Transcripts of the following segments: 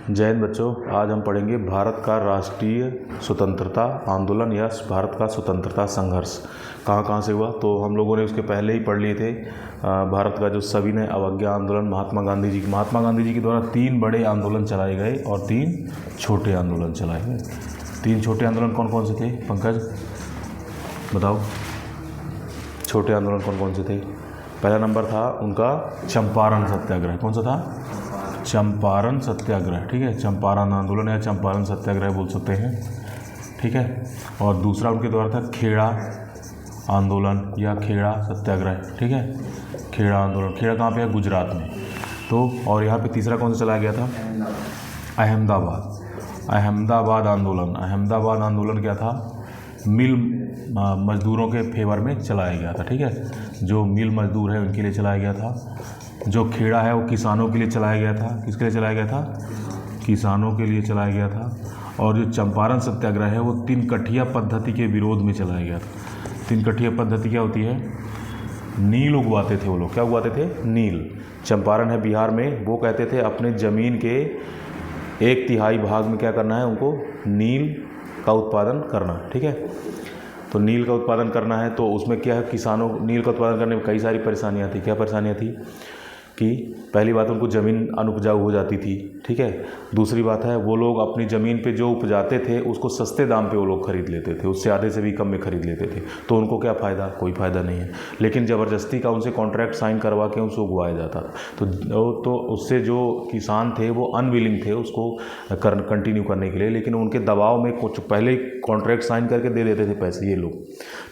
जय हिंद बच्चों, आज हम पढ़ेंगे भारत का राष्ट्रीय स्वतंत्रता आंदोलन या भारत का स्वतंत्रता संघर्ष कहाँ कहाँ से हुआ। तो हम लोगों ने उसके पहले ही पढ़ लिए थे भारत का जो सविनय अवज्ञा आंदोलन महात्मा गांधी जी के द्वारा 3 बड़े आंदोलन चलाए गए और 3 छोटे आंदोलन चलाए गए। 3 छोटे आंदोलन कौन कौन से थे पंकज बताओ? छोटे आंदोलन कौन कौन से थे? पहला नंबर था उनका चंपारण सत्याग्रह। कौन सा था? चंपारण सत्याग्रह। ठीक है, चंपारण आंदोलन या चंपारण सत्याग्रह बोल सकते हैं। ठीक है, और दूसरा उनके द्वारा था खेड़ा आंदोलन या खेड़ा सत्याग्रह। ठीक है, खेड़ा आंदोलन। खेड़ा कहाँ पे है? गुजरात में। तो और यहाँ पे तीसरा कौन सा चलाया गया था? अहमदाबाद आंदोलन। अहमदाबाद आंदोलन क्या था? मिल मजदूरों के फेवर में चलाया गया था। ठीक है, जो मिल मजदूर है उनके लिए चलाया गया था। जो खेड़ा है वो किसानों के लिए चलाया गया था। किसके लिए चलाया गया था? किसानों के लिए चलाया गया था। और जो चंपारण सत्याग्रह है वो 3 कठिया पद्धति के विरोध में चलाया गया था। 3 कठिया पद्धति क्या होती है? नील उगवाते थे वो लोग। क्या उगवाते थे? नील। चंपारण है बिहार में। वो कहते थे अपने ज़मीन के 1/3 भाग में क्या करना है उनको? नील का उत्पादन करना। ठीक है, तो नील का उत्पादन करना है तो उसमें क्या है, किसानों नील का उत्पादन करने में कई सारी परेशानियाँ थी। क्या परेशानियाँ थी? कि पहली बात उनको ज़मीन अनुपजाऊ हो जाती थी। ठीक है, दूसरी बात है वो लोग अपनी ज़मीन पे जो उपजाते थे उसको सस्ते दाम पे वो लोग खरीद लेते थे, उससे आधे से भी कम में खरीद लेते थे। तो उनको क्या फ़ायदा? कोई फ़ायदा नहीं है। लेकिन ज़बरदस्ती का उनसे कॉन्ट्रैक्ट साइन करवा के उनको उगवाया जाता था। तो उससे जो किसान थे वो अनविलिंग थे उसको कंटिन्यू करने के लिए, लेकिन उनके दबाव में कुछ पहले कॉन्ट्रैक्ट साइन करके दे देते थे पैसे ये लोग।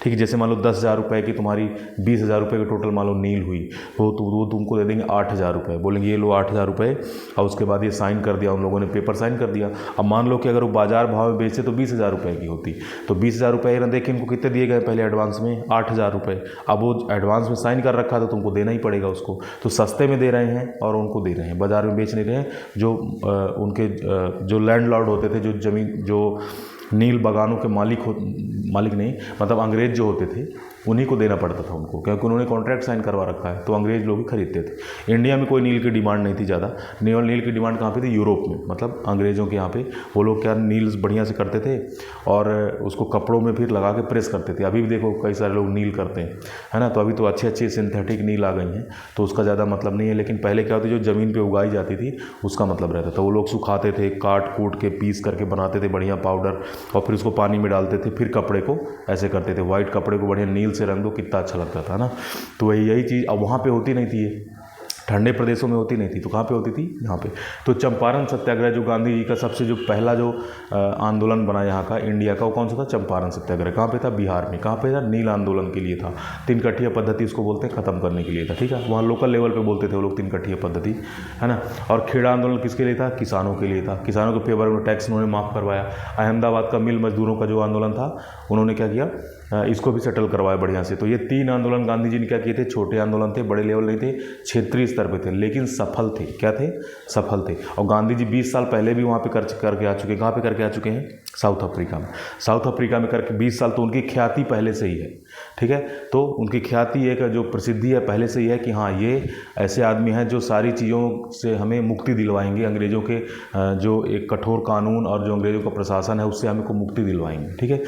ठीक है, जैसे मान लो 10,000 रुपये की तुम्हारी 20,000 रुपये की टोटल मान लो नील हुई, तो वो तुमको दे देंगे 8,000 रुपये। बोलेंगे ये लो 8,000 रुपये, और उसके बाद ये साइन कर दिया, उन लोगों ने पेपर साइन कर दिया। अब मान लो कि अगर वो बाजार भाव में बेचते तो 20,000 रुपये की होती, तो 20,000 रुपये न देखे इनको कितने दिए गए पहले एडवांस में? 8,000 रुपये। अब वो एडवांस में साइन कर रखा तो तुमको देना ही पड़ेगा उसको। तो सस्ते में दे रहे हैं और उनको दे रहे हैं, बाजार में बेच नहीं रहे हैं। जो उनके जो लैंडलॉर्ड होते थे, जो ज़मीन जो नील बागानों के मालिक नहीं मतलब अंग्रेज जो होते थे उन्हीं को देना पड़ता था उनको, क्योंकि उन्होंने कॉन्ट्रैक्ट साइन करवा रखा है। तो अंग्रेज लोग ही खरीदते थे। इंडिया में कोई नील की डिमांड नहीं थी ज़्यादा। नील की डिमांड कहाँ पे थी? यूरोप में, मतलब अंग्रेज़ों के यहाँ पे। वो लोग क्या नील बढ़िया से करते थे और उसको कपड़ों में फिर लगा के प्रेस करते थे। अभी भी देखो कई सारे लोग नील करते हैं, है ना। तो अभी तो अच्छी सिंथेटिक नील आ गई हैं, तो उसका ज़्यादा मतलब नहीं है। लेकिन पहले क्या होती, जो ज़मीन पर उगाई जाती थी उसका मतलब रहता था। वो लोग सुखाते थे, काट कूट के पीस करके बनाते थे बढ़िया पाउडर, और फिर उसको पानी में डालते थे, फिर कपड़े को ऐसे करते थे। वाइट कपड़े को बढ़िया नील से रंग दो, कितना अच्छा लगता था ना। तो यही चीज़ अब वहाँ पे होती नहीं थी, ये ठंडे प्रदेशों में होती नहीं थी। तो कहाँ पे होती थी? यहाँ पे। तो चंपारण सत्याग्रह जो गांधी जी का सबसे जो पहला जो आंदोलन बना यहाँ का इंडिया का, वो कौन सा था? चंपारण सत्याग्रह। कहाँ पे था? बिहार में। कहाँ पे था? नील आंदोलन के लिए था। 3 कठिया पद्धति उसको बोलते हैं, ख़त्म करने के लिए था। ठीक है, वहाँ लोकल लेवल पे बोलते थे वो लोग 3 कठिया पद्धति, है ना। और खेड़ा आंदोलन किसके लिए था? किसानों के लिए था। किसानों के फेवर में टैक्स उन्होंने माफ़ करवाया। अहमदाबाद का मिल मजदूरों का जो आंदोलन था उन्होंने क्या किया, इसको भी सेटल करवाया बढ़िया से। तो ये 3 आंदोलन गांधी जी ने क्या किए थे? छोटे आंदोलन थे, बड़े लेवल नहीं थे, क्षेत्रीय स्तर पे थे, लेकिन सफल थे। क्या थे? सफल थे। और गांधी जी 20 साल पहले भी वहाँ पे करके आ चुके हैं। कहाँ पे करके आ चुके हैं? साउथ अफ्रीका में। साउथ अफ्रीका में करके 20 साल, तो उनकी ख्याति पहले से ही है। ठीक है, तो उनकी ख्याति एक जो प्रसिद्धि है पहले से ही है कि हाँ ये ऐसे आदमी हैं जो सारी चीज़ों से हमें मुक्ति दिलवाएंगे, अंग्रेज़ों के जो एक कठोर कानून और जो अंग्रेज़ों का प्रशासन है उससे हमको मुक्ति दिलवाएंगे। ठीक है,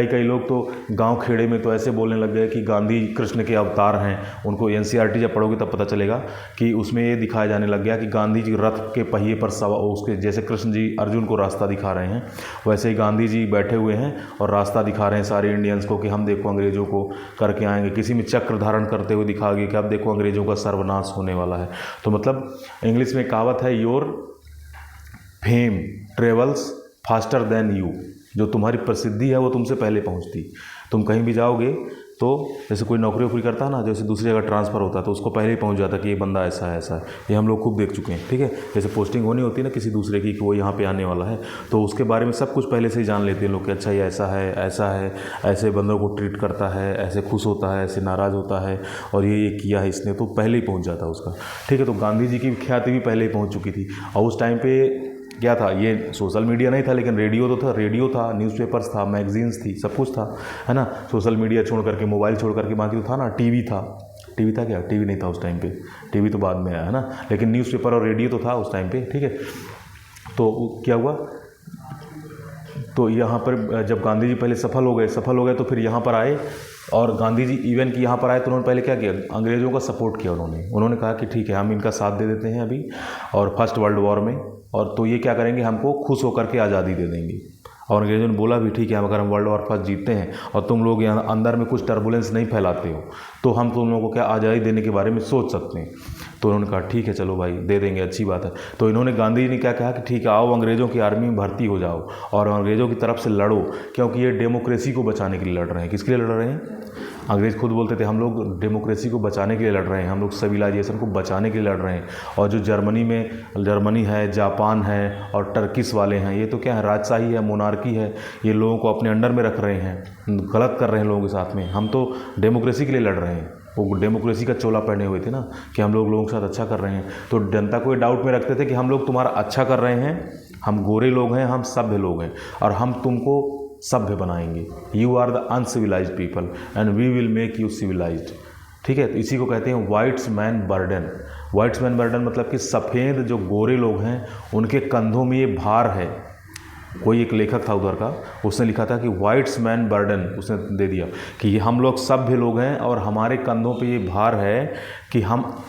कई लोग तो गांव खेड़े में तो ऐसे बोलने लग गए कि गांधी कृष्ण के अवतार हैं। उनको एनसीईआरटी जब पढ़ोगे तब पता चलेगा कि उसमें ये दिखाया जाने लग गया कि गांधी जी रथ के पहिए पर उसके जैसे कृष्ण जी अर्जुन को रास्ता दिखा रहे हैं, वैसे ही गांधी जी बैठे हुए हैं और रास्ता दिखा रहे हैं सारे इंडियंस को कि हम देखो अंग्रेज़ों को करके आएंगे। किसी में चक्र धारण करते हुए दिखा गया कि अब देखो अंग्रेज़ों का सर्वनाश होने वाला है। तो मतलब इंग्लिश में कहावत है, your fame travels faster than you. जो तुम्हारी प्रसिद्धि है वो तुमसे पहले पहुंचती। तुम कहीं भी जाओगे तो जैसे कोई नौकरी करता है ना, जैसे दूसरी जगह ट्रांसफ़र होता है तो उसको पहले ही पहुंच जाता है कि ये बंदा ऐसा है ऐसा है। ये हम लोग खूब देख चुके हैं। ठीक है, जैसे पोस्टिंग होनी होती है ना किसी दूसरे की कि वो यहाँ पे आने वाला है, तो उसके बारे में सब कुछ पहले से ही जान लेते हैं लोग कि अच्छा ये ऐसा है, ऐसे बंदों को ट्रीट करता है, ऐसे खुश होता है, ऐसे नाराज़ होता है, और ये किया है इसने, तो पहले ही पहुँच जाता है उसका। ठीक है, तो गांधी जी की ख्याति भी पहले ही पहुँच चुकी थी। और उस टाइम पर क्या था, ये सोशल मीडिया नहीं था लेकिन रेडियो तो था, रेडियो था, न्यूज़पेपर्स था, मैगजीन्स थी, सब कुछ था, है ना। सोशल मीडिया छोड़ करके, मोबाइल छोड़ करके बाकी तो था ना। टीवी था क्या? टीवी नहीं था उस टाइम पे, टीवी तो बाद में आया, है ना। लेकिन न्यूज़पेपर और रेडियो तो था उस टाइम पे। ठीक है, तो क्या हुआ, तो यहाँ पर जब गांधी जी पहले सफल हो गए तो फिर यहाँ पर आए, और गांधी जी इवन कि यहाँ पर आए तो उन्होंने पहले क्या किया, अंग्रेज़ों का सपोर्ट किया। उन्होंने कहा कि ठीक है, हम इनका साथ दे देते हैं अभी और फर्स्ट वर्ल्ड वॉर में, और तो ये क्या करेंगे, हमको खुश होकर के आज़ादी दे देंगे। और अंग्रेज़ों ने बोला भी ठीक है, अगर हम वर्ल्ड वॉर फर्स्ट जीतते हैं और तुम लोग यहाँ अंदर में कुछ टर्बुलेंस नहीं फैलाते हो, तो हम तुम लोगों को क्या आज़ादी देने के बारे में सोच सकते हैं। तो उन्होंने कहा ठीक है चलो भाई दे देंगे, अच्छी बात है। तो इन्होंने, गांधी जी ने क्या कहा कि ठीक है, आओ अंग्रेज़ों की आर्मी में भर्ती हो जाओ और अंग्रेज़ों की तरफ से लड़ो, क्योंकि ये डेमोक्रेसी को बचाने के लिए लड़ रहे हैं। किसके लिए लड़ रहे हैं? अंग्रेज़ खुद बोलते थे हम लोग डेमोक्रेसी को बचाने के लिए लड़ रहे हैं, हम लोग सिविलाइजेशन को बचाने के लिए लड़ रहे हैं। और जो जर्मनी है, जापान है और टर्किश वाले हैं, ये तो क्या है, राजशाही है, मोनार्की है, ये लोगों को अपने अंडर में रख रहे हैं, गलत कर रहे हैं लोगों के साथ में। हम तो डेमोक्रेसी के लिए लड़ रहे हैं। वो डेमोक्रेसी का चोला पहने हुए थे ना कि हम लोगों के साथ अच्छा कर रहे हैं। तो जनता को ये डाउट में रखते थे कि हम लोग तुम्हारा अच्छा कर रहे हैं, हम गोरे लोग हैं, हम सभ्य लोग हैं और हम तुमको सभ्य बनाएंगे। You are the uncivilized people and we will make you civilized. ठीक है, तो इसी को कहते हैं white's man burden. White's man burden मतलब कि सफ़ेद जो गोरे लोग हैं उनके कंधों में ये भार है। कोई एक लेखक था उधर का, उसने लिखा था कि वाइट्स मैन बर्डन, उसने दे दिया कि ये हम लोग सभ्य लोग हैं और हमारे कंधों पे ये भार है कि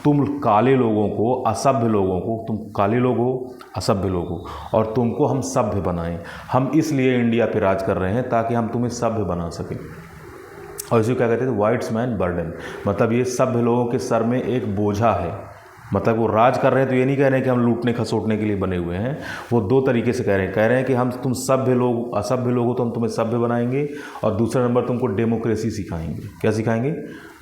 तुम काले लोगों को, असभ्य लोगों को, तुम काले लोग हो, असभ्य लोग हो और तुमको हम सभ्य बनाएं। हम इसलिए इंडिया पे राज कर रहे हैं ताकि हम तुम्हें सभ्य बना सकें। और इसी को क्या कहते हैं, वाइट्स मैन बर्डन, मतलब ये सभ्य लोगों के सर में एक बोझा है। मतलब वो राज कर रहे हैं तो ये नहीं कह रहे हैं कि हम लूटने खसोटने के लिए बने हुए हैं। वो दो तरीके से कह रहे हैं कि तुम सभ्य लोग, असभ्य लोग हो तो हम तुम्हें सभ्य बनाएंगे, और दूसरा नंबर तुमको डेमोक्रेसी सिखाएंगे। क्या सिखाएंगे?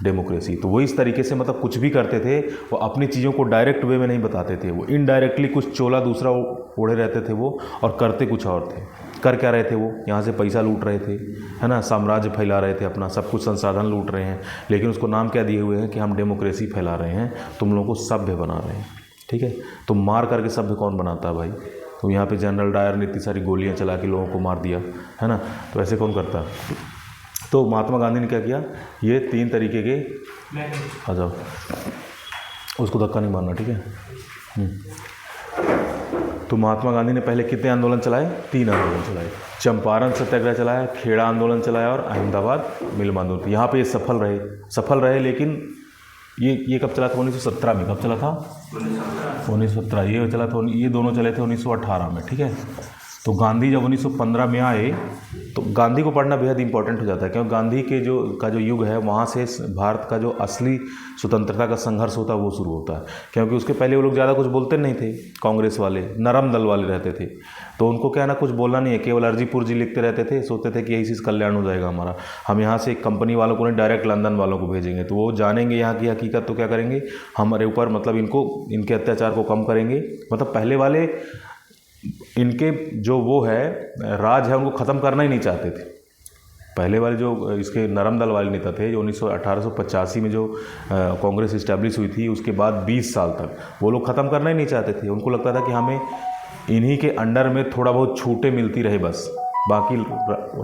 डेमोक्रेसी। तो वो इस तरीके से मतलब कुछ भी करते थे, वो अपनी चीज़ों को डायरेक्ट वे में नहीं बताते थे, वो इनडायरेक्टली कुछ चोला दूसरा ओढ़े रहते थे वो, और करते कुछ और थे। कर क्या रहे थे वो? यहाँ से पैसा लूट रहे थे, है ना, साम्राज्य फैला रहे थे, अपना सब कुछ संसाधन लूट रहे हैं, लेकिन उसको नाम क्या दिए हुए हैं कि हम डेमोक्रेसी फैला रहे हैं, तुम लोगों को सभ्य बना रहे हैं। ठीक है, तो मार करके सभ्य कौन बनाता है भाई? तो यहाँ पे जनरल डायर ने इतनी सारी गोलियाँ चला के लोगों को मार दिया, है ना, तो ऐसे कौन करता? तो महात्मा गांधी ने क्या किया, ये 3 तरीके के, आ जाओ, उसको धक्का नहीं मारना, ठीक है। तो महात्मा गांधी ने पहले कितने आंदोलन चलाए? 3 आंदोलन चलाए। चंपारण सत्याग्रह चलाया, खेड़ा आंदोलन चलाया और अहमदाबाद मिल आंदोलन। यहाँ पे ये सफल रहे, लेकिन ये कब चला था? 1917 में। कब चला था? 1917। ये चला था, ये दोनों चले थे 1918 में। ठीक है, तो गांधी जब 1915 में आए तो गांधी को पढ़ना बेहद इंपॉर्टेंट हो जाता है, क्योंकि गांधी के जो युग है वहाँ से भारत का जो असली स्वतंत्रता का संघर्ष होता है वो शुरू होता है। क्योंकि उसके पहले वो लोग ज़्यादा कुछ बोलते नहीं थे, कांग्रेस वाले नरम दल वाले रहते थे, तो उनको क्या है ना, कुछ बोलना नहीं है, केवल अर्जी पुर्जी लिखते रहते थे, सोचते थे कि यही चीज़ कल्याण हो जाएगा हमारा, हम यहाँ से कंपनी वालों को नहीं डायरेक्ट लंदन वालों को भेजेंगे, तो वो जानेंगे यहाँ की हकीकत, तो क्या करेंगे हमारे ऊपर, मतलब इनके अत्याचार को कम करेंगे। मतलब पहले वाले इनके जो वो है राज है उनको ख़त्म करना ही नहीं चाहते थे। पहले वाले जो इसके नरम दल वाले नेता थे, जो 1885 में जो कांग्रेस इस्टेब्लिश हुई थी, उसके बाद 20 साल तक वो लोग ख़त्म करना ही नहीं चाहते थे। उनको लगता था कि हमें इन्हीं के अंडर में थोड़ा बहुत छूटें मिलती रहे बस, बाकी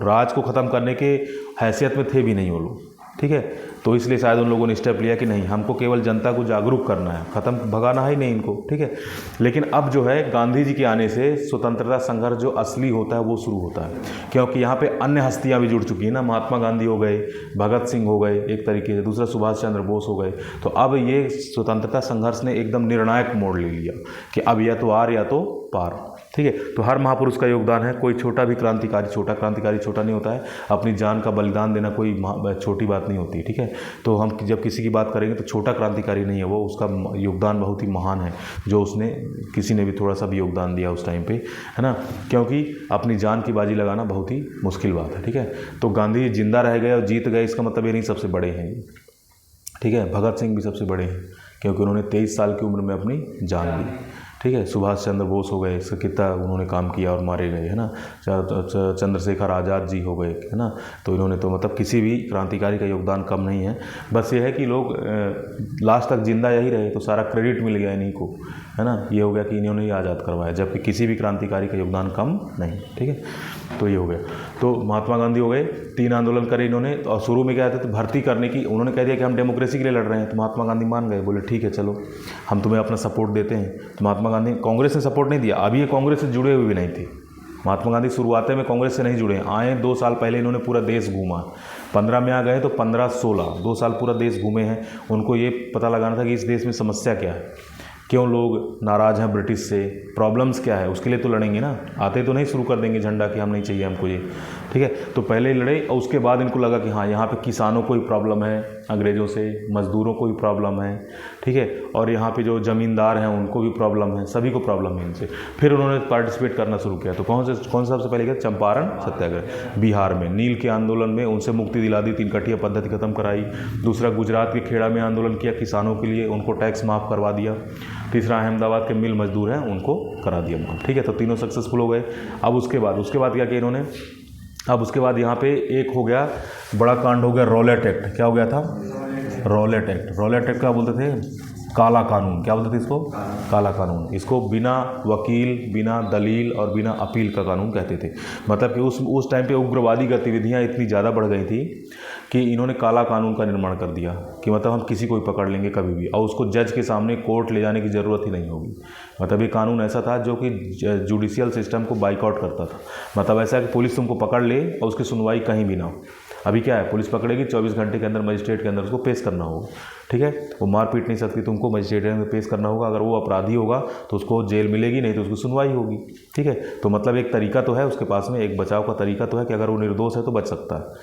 राज को ख़त्म करने के हैसियत में थे भी नहीं वो लोग। ठीक है, तो इसलिए शायद उन लोगों ने स्टेप लिया कि नहीं, हमको केवल जनता को जागरूक करना है, ख़त्म भगाना ही नहीं इनको। ठीक है, लेकिन अब जो है गांधी जी के आने से स्वतंत्रता संघर्ष जो असली होता है वो शुरू होता है, क्योंकि यहाँ पे अन्य हस्तियाँ भी जुड़ चुकी हैं ना, महात्मा गांधी हो गए, भगत सिंह हो गए एक तरीके से, दूसरा सुभाष चंद्र बोस हो गए। तो अब ये स्वतंत्रता संघर्ष ने एकदम निर्णायक मोड़ ले लिया कि अब या तो आर या तो पार। ठीक है, तो हर महापुरुष का योगदान है, कोई छोटा भी क्रांतिकारी छोटा नहीं होता है, अपनी जान का बलिदान देना कोई छोटी बात नहीं होती। ठीक है, तो हम जब किसी की बात करेंगे तो छोटा क्रांतिकारी नहीं है वो, उसका योगदान बहुत ही महान है, जो उसने किसी ने भी थोड़ा सा भी योगदान दिया उस टाइम पे, है ना, क्योंकि अपनी जान की बाजी लगाना बहुत ही मुश्किल बात है। ठीक है, तो गांधी जिंदा रह गए और जीत गए, इसका मतलब ये नहीं सबसे बड़े हैं। ठीक है, भगत सिंह भी सबसे बड़े हैं, क्योंकि उन्होंने 23 साल की उम्र में अपनी जान दी। ठीक है, सुभाष चंद्र बोस हो गए, इसका कितना उन्होंने काम किया और मारे गए, है ना, चंद्रशेखर आज़ाद जी हो गए, है ना, तो इन्होंने तो मतलब किसी भी क्रांतिकारी का योगदान कम नहीं है। बस ये है कि लोग लास्ट तक जिंदा यही रहे तो सारा क्रेडिट मिल गया इन्हीं को, है ना। ये हो गया कि इन्होंने ही आज़ाद करवाया, जबकि किसी भी क्रांतिकारी का योगदान कम नहीं, ठीक है। तो ये हो गया। तो महात्मा गांधी हो गए, 3 आंदोलन करे इन्होंने। और शुरू में क्या था, तो भर्ती करने की उन्होंने कह दिया कि हम डेमोक्रेसी के लिए लड़ रहे हैं। तो महात्मा गांधी मान गए, बोले ठीक है चलो हम तुम्हें अपना सपोर्ट देते हैं। तो महात्मा गांधी, कांग्रेस ने सपोर्ट नहीं दिया, अभी ये कांग्रेस से जुड़े हुए भी नहीं थे। महात्मा गांधी शुरुआत में कांग्रेस से नहीं जुड़े, आए 2 साल पहले इन्होंने पूरा देश घूमा। 15 में आ गए तो 15-16 2 साल पूरा देश घूमे हैं। उनको ये पता लगाना था कि इस देश में समस्या क्या है, क्यों लोग नाराज़ हैं ब्रिटिश से, प्रॉब्लम्स क्या है, उसके लिए तो लड़ेंगे ना। आते तो नहीं शुरू कर देंगे झंडा कि हम नहीं चाहिए हमको ये, ठीक है। तो पहले लड़े और उसके बाद इनको लगा कि हाँ यहाँ पे किसानों को भी प्रॉब्लम है अंग्रेज़ों से, मज़दूरों को भी प्रॉब्लम है, ठीक है, और यहाँ पे जो ज़मींदार हैं उनको भी प्रॉब्लम है, सभी को प्रॉब्लम है इनसे। फिर उन्होंने पार्टिसिपेट करना शुरू किया। तो कौन सा सबसे पहले किया, चंपारण सत्याग्रह बिहार में, नील के आंदोलन में उनसे मुक्ति दिला दी, 3 कटिया पद्धति खत्म कराई। दूसरा गुजरात के खेड़ा में आंदोलन किया किसानों के लिए, उनको टैक्स माफ़ करवा दिया। तीसरा अहमदाबाद के मिल मजदूर हैं उनको करा दिया माफ़, ठीक है। तो तीनों सक्सेसफुल हो गए। अब उसके बाद क्या किया इन्होंने, अब उसके बाद यहाँ पे एक हो गया बड़ा कांड हो गया, रॉलेट एक्ट। क्या हो गया था, रॉलेट एक्ट। रॉलेट एक्ट क्या बोलते थे, काला कानून। क्या बोलते थे इसको, काला कानून। इसको बिना वकील, बिना दलील और बिना अपील का कानून कहते थे। मतलब कि उस टाइम पे उग्रवादी गतिविधियाँ इतनी ज़्यादा बढ़ गई थी कि इन्होंने काला कानून का निर्माण कर दिया कि मतलब हम किसी को भी पकड़ लेंगे कभी भी, और उसको जज के सामने कोर्ट ले जाने की ज़रूरत ही नहीं होगी। मतलब ये कानून ऐसा था जो कि जुडिशियल सिस्टम को बाइकआउट करता था। मतलब ऐसा है कि पुलिस तुमको पकड़ ले और उसकी सुनवाई कहीं भी ना हो। अभी क्या है, पुलिस पकड़ेगी 24 घंटे के अंदर मजिस्ट्रेट के अंदर उसको पेश करना होगा, ठीक है। वो मार पीट नहीं सकती, तुमको मजिस्ट्रेट के अंदर पेश करना होगा। अगर वो अपराधी होगा तो उसको जेल मिलेगी, नहीं तो उसकी सुनवाई होगी, ठीक है। तो मतलब एक तरीका तो है उसके पास में, एक बचाव का तरीका तो है कि अगर वो निर्दोष है तो बच सकता है,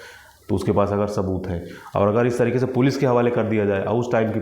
तो उसके पास अगर सबूत है। और अगर इस तरीके से पुलिस के हवाले कर दिया जाए, और उस टाइम की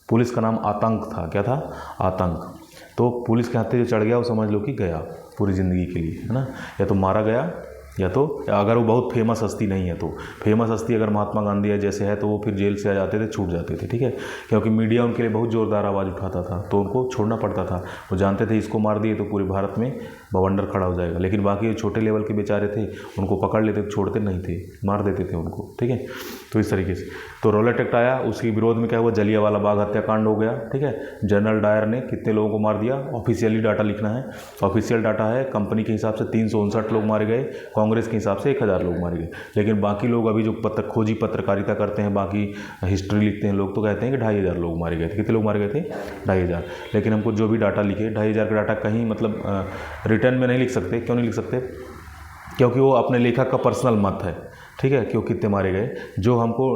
पुलिस का नाम आतंक था। क्या था, आतंक। तो पुलिस के हाथे जो चढ़ गया वो समझ लो कि गया पूरी ज़िंदगी के लिए, है ना। या तो मारा गया, या तो अगर वो बहुत फेमस हस्ती नहीं है तो, फेमस हस्ती अगर महात्मा गांधी या जैसे है तो वो फिर जेल से आ जाते थे, छूट जाते थे, ठीक है। क्योंकि मीडिया उनके लिए बहुत ज़ोरदार आवाज़ उठाता था तो उनको छोड़ना पड़ता था। वो जानते थे इसको मार दिए तो पूरे भारत में बवंडर खड़ा हो जाएगा। लेकिन बाकी जो छोटे लेवल के बेचारे थे उनको पकड़ लेते, छोड़ते नहीं थे, मार देते थे उनको, ठीक है। तो इस तरीके से तो रॉलेट एक्ट आया, उसके विरोध में क्या हुआ, जलियांवाला बाग हत्याकांड हो गया, ठीक है। जनरल डायर ने कितने लोगों को मार दिया, ऑफिशियली डाटा लिखना है। ऑफिशियल डाटा है कंपनी के हिसाब से 359 लोग मारे गए, कांग्रेस के हिसाब से 1000 लोग मारे गए। लेकिन बाकी लोग अभी जो खोजी पत्रकारिता करते हैं, बाकी हिस्ट्री लिखते हैं लोग, तो कहते हैं कि 2500 लोग मारे गए थे। कितने लोग मारे गए थे, 2500। लेकिन हमको जो भी डाटा लिखे 2500 का डाटा कहीं मतलब रिटर्न में नहीं लिख सकते। क्यों नहीं लिख सकते, क्योंकि वो अपने लेखक का पर्सनल मत है, ठीक है, क्यों कितने मारे गए। जो हमको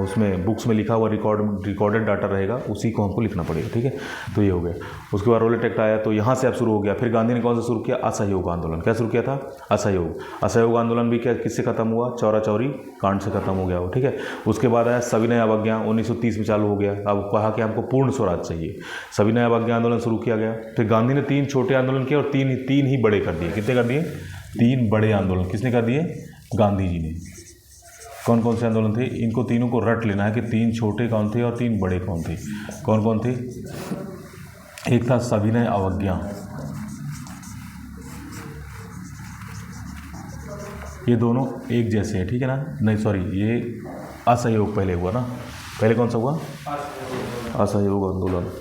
उसमें बुक्स में लिखा हुआ रिकॉर्डेड डाटा रहेगा उसी को हमको लिखना पड़ेगा, ठीक है। तो ये हो गया। उसके बाद रॉलेट एक्ट आया, तो यहाँ से अब शुरू हो गया। फिर गांधी ने कौन सा शुरू किया, असहयोग आंदोलन। क्या शुरू किया था, असहयोग आंदोलन भी क्या किससे खत्म हुआ, चौरा चौरी कांड से खत्म हो गया वो, ठीक है। उसके बाद आया सविनय अवज्ञा, 1930 में चालू हो गया। अब कहा कि हमको पूर्ण स्वराज चाहिए, सविनय अवज्ञा आंदोलन शुरू किया गया। फिर गांधी ने 3 छोटे आंदोलन किए और तीन ही बड़े कर दिए। कितने कर दिए, 3 बड़े आंदोलन किसने कर दिए, गांधी जी ने। कौन कौन से आंदोलन थे, इनको तीनों को रट लेना है कि 3 छोटे कौन थे और 3 बड़े कौन थे। कौन कौन थे, एक था सविनय अवज्ञा, ये दोनों एक जैसे हैं, ठीक है ना। नहीं सॉरी, ये असहयोग पहले हुआ ना, पहले कौन सा हुआ, असहयोग आंदोलन।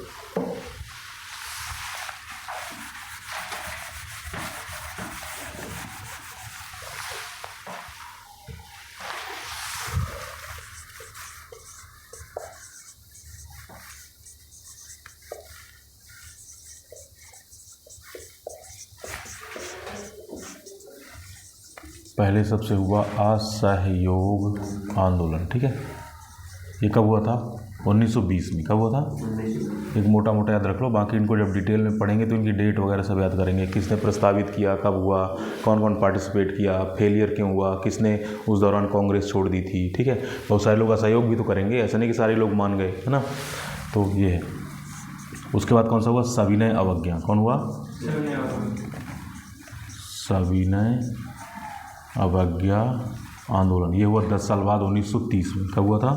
पहले सबसे हुआ असहयोग आंदोलन, ठीक है। ये कब हुआ था, 1920 में। कब हुआ था, एक मोटा मोटा याद रख लो, बाकी इनको जब डिटेल में पढ़ेंगे तो इनकी डेट वगैरह सब याद करेंगे। किसने प्रस्तावित किया, कब हुआ, कौन कौन पार्टिसिपेट किया, फेलियर क्यों हुआ, किसने उस दौरान कांग्रेस छोड़ दी थी, ठीक है। बहुत सारे लोग असहयोग भी तो करेंगे, ऐसा नहीं कि सारे लोग मान गए, है ना। तो ये है। उसके बाद कौन सा हुआ, सविनय अवज्ञा। कौन हुआ, सविनय अवज्ञा आंदोलन। ये हुआ 10 साल बाद 1930 में। कब हुआ था,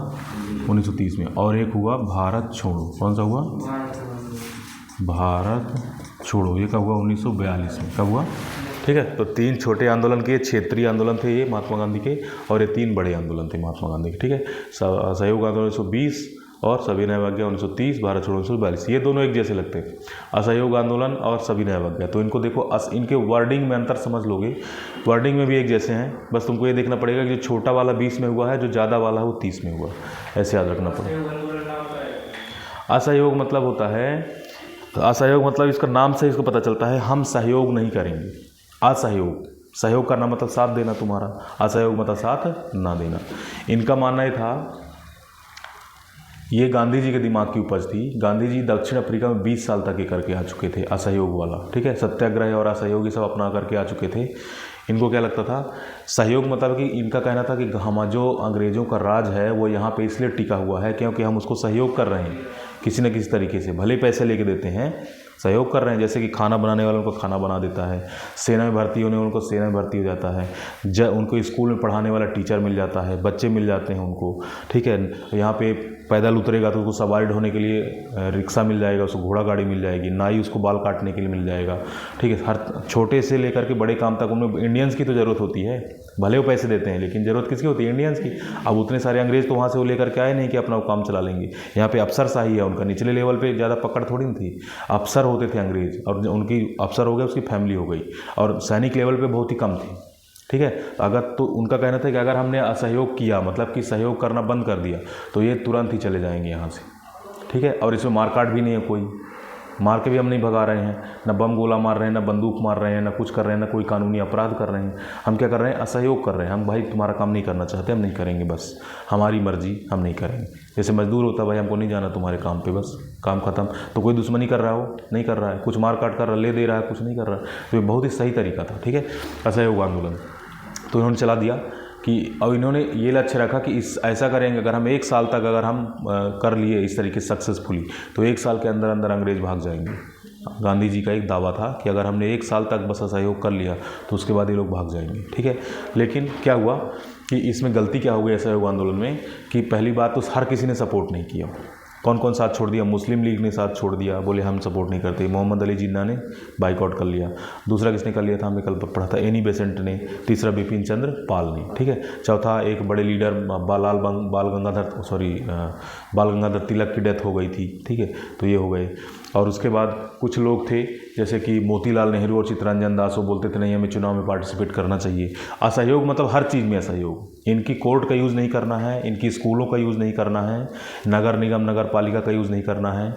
1930 में। और एक हुआ भारत छोड़ो। कौन सा हुआ, भारत छोड़ो। ये कब हुआ, 1942 में। कब हुआ, ठीक है। तो 3 छोटे आंदोलन के, क्षेत्रीय आंदोलन थे ये महात्मा गांधी के, और ये 3 बड़े आंदोलन थे महात्मा गांधी के, ठीक है। सहयोग आंदोलन 1920, और सविनय अवज्ञा 1930, भारत छोड़ो 1942, ये दोनों एक जैसे लगते हैं, असहयोग आंदोलन और सविनय अवज्ञा। तो इनको देखो, इनके वर्डिंग में अंतर समझ लोगे, वर्डिंग में भी एक जैसे हैं, बस तुमको ये देखना पड़ेगा कि जो छोटा वाला 20 में हुआ है, जो ज़्यादा वाला है वो 30 में हुआ, ऐसे याद रखना पड़ेगा। असहयोग मतलब होता है, असहयोग मतलब इसका नाम से इसको पता चलता है हम सहयोग नहीं करेंगे। असहयोग, सहयोग करना मतलब साथ देना तुम्हारा, असहयोग मतलब साथ ना देना। इनका मानना ये था, ये गांधी जी के दिमाग की उपज थी। गांधी जी दक्षिण अफ्रीका में 20 साल तक ये करके आ चुके थे, असहयोग वाला, ठीक है, सत्याग्रह और असहयोग ये सब अपना करके आ चुके थे। इनको क्या लगता था, सहयोग मतलब कि इनका कहना था कि हम जो अंग्रेज़ों का राज है वो यहाँ पे इसलिए टिका हुआ है क्योंकि हम उसको सहयोग कर रहे हैं किसी न किसी तरीके से, भले पैसे लेके देते हैं, सहयोग कर रहे हैं। जैसे कि खाना बनाने वालों को खाना बना देता है, सेना में भर्ती होने उनको सेना में भर्ती हो जाता है, उनको स्कूल में पढ़ाने वाला टीचर मिल जाता है, बच्चे मिल जाते हैं उनको, ठीक है। यहाँ पे पैदल उतरेगा तो उसको सवारी ढोने के लिए रिक्शा मिल जाएगा, उसको घोड़ा गाड़ी मिल जाएगी, नाई उसको बाल काटने के लिए मिल जाएगा, ठीक है। हर छोटे से लेकर के बड़े काम तक उनमें इंडियंस की तो ज़रूरत होती है, भले वो पैसे देते हैं लेकिन ज़रूरत किसकी होती है, इंडियंस की। अब उतने सारे अंग्रेज़ तो वहाँ से वो लेकर के आए नहीं कि अपना वो काम चला लेंगे। यहाँ पे अफसरशाही है उनका, निचले लेवल पे ज़्यादा पकड़ थोड़ी नहीं थी, अफसर होते थे अंग्रेज़, और उनकी अफसर हो गए उसकी फैमिली हो गई, और सैनिक लेवल पे बहुत ही कम थी, ठीक है। अगर तो उनका कहना था कि अगर हमने असहयोग किया, मतलब कि सहयोग करना बंद कर दिया, तो ये तुरंत ही चले जाएंगे यहाँ से, ठीक है। और इसमें मारकाट भी नहीं है, कोई मार के भी हम नहीं भगा रहे हैं, ना बम गोला मार रहे हैं, ना बंदूक मार रहे हैं, ना कुछ कर रहे हैं, ना कोई कानूनी अपराध कर रहे हैं। हम क्या कर रहे हैं, असहयोग कर रहे हैं। हम भाई तुम्हारा काम नहीं करना चाहते, हम नहीं करेंगे, बस हमारी मर्जी, हम नहीं करेंगे। जैसे मजदूर होता है, भाई हमको नहीं जाना तुम्हारे काम पे, बस काम खत्म। तो कोई दुश्मनी कर रहा हो, नहीं कर रहा है, कुछ मार काट कर रहा, ले दे रहा है, कुछ नहीं कर रहा है। तो ये बहुत ही सही तरीका था, ठीक है, असहयोग आंदोलन। तो इन्होंने चला दिया कि अब इन्होंने ये लक्ष्य रखा कि इस ऐसा करेंगे, अगर हम 1 साल तक अगर हम कर लिए इस तरीके से सक्सेसफुली, तो 1 साल के अंदर अंदर अंग्रेज़ भाग जाएंगे। गांधी जी का एक दावा था कि अगर हमने 1 साल तक बस असहयोग कर लिया तो उसके बाद ये लोग भाग जाएंगे, ठीक है। लेकिन क्या हुआ कि इसमें गलती क्या हो गई असहयोग आंदोलन में, कि पहली बात तो हर किसी ने सपोर्ट नहीं किया। कौन कौन साथ छोड़ दिया, मुस्लिम लीग ने साथ छोड़ दिया, बोले हम सपोर्ट नहीं करते। मोहम्मद अली जिन्ना ने बाइकआउट कर लिया। दूसरा किसने कर लिया था, हमने कल पढ़ा था, एनी बेसेंट ने। तीसरा बिपिन चंद्र पाल ने, ठीक है। चौथा एक बड़े लीडर बाल गंगाधर तिलक की डेथ हो गई थी, ठीक है, तो ये हो गए। और उसके बाद कुछ लोग थे जैसे कि मोतीलाल नेहरू और चित्तरंजन दास, वो बोलते थे नहीं हमें चुनाव में पार्टिसिपेट करना चाहिए। असहयोग मतलब हर चीज़ में असहयोग। इनकी कोर्ट का यूज़ नहीं करना है, इनकी स्कूलों का यूज़ नहीं करना है, नगर निगम नगर पालिका का यूज़ नहीं करना है,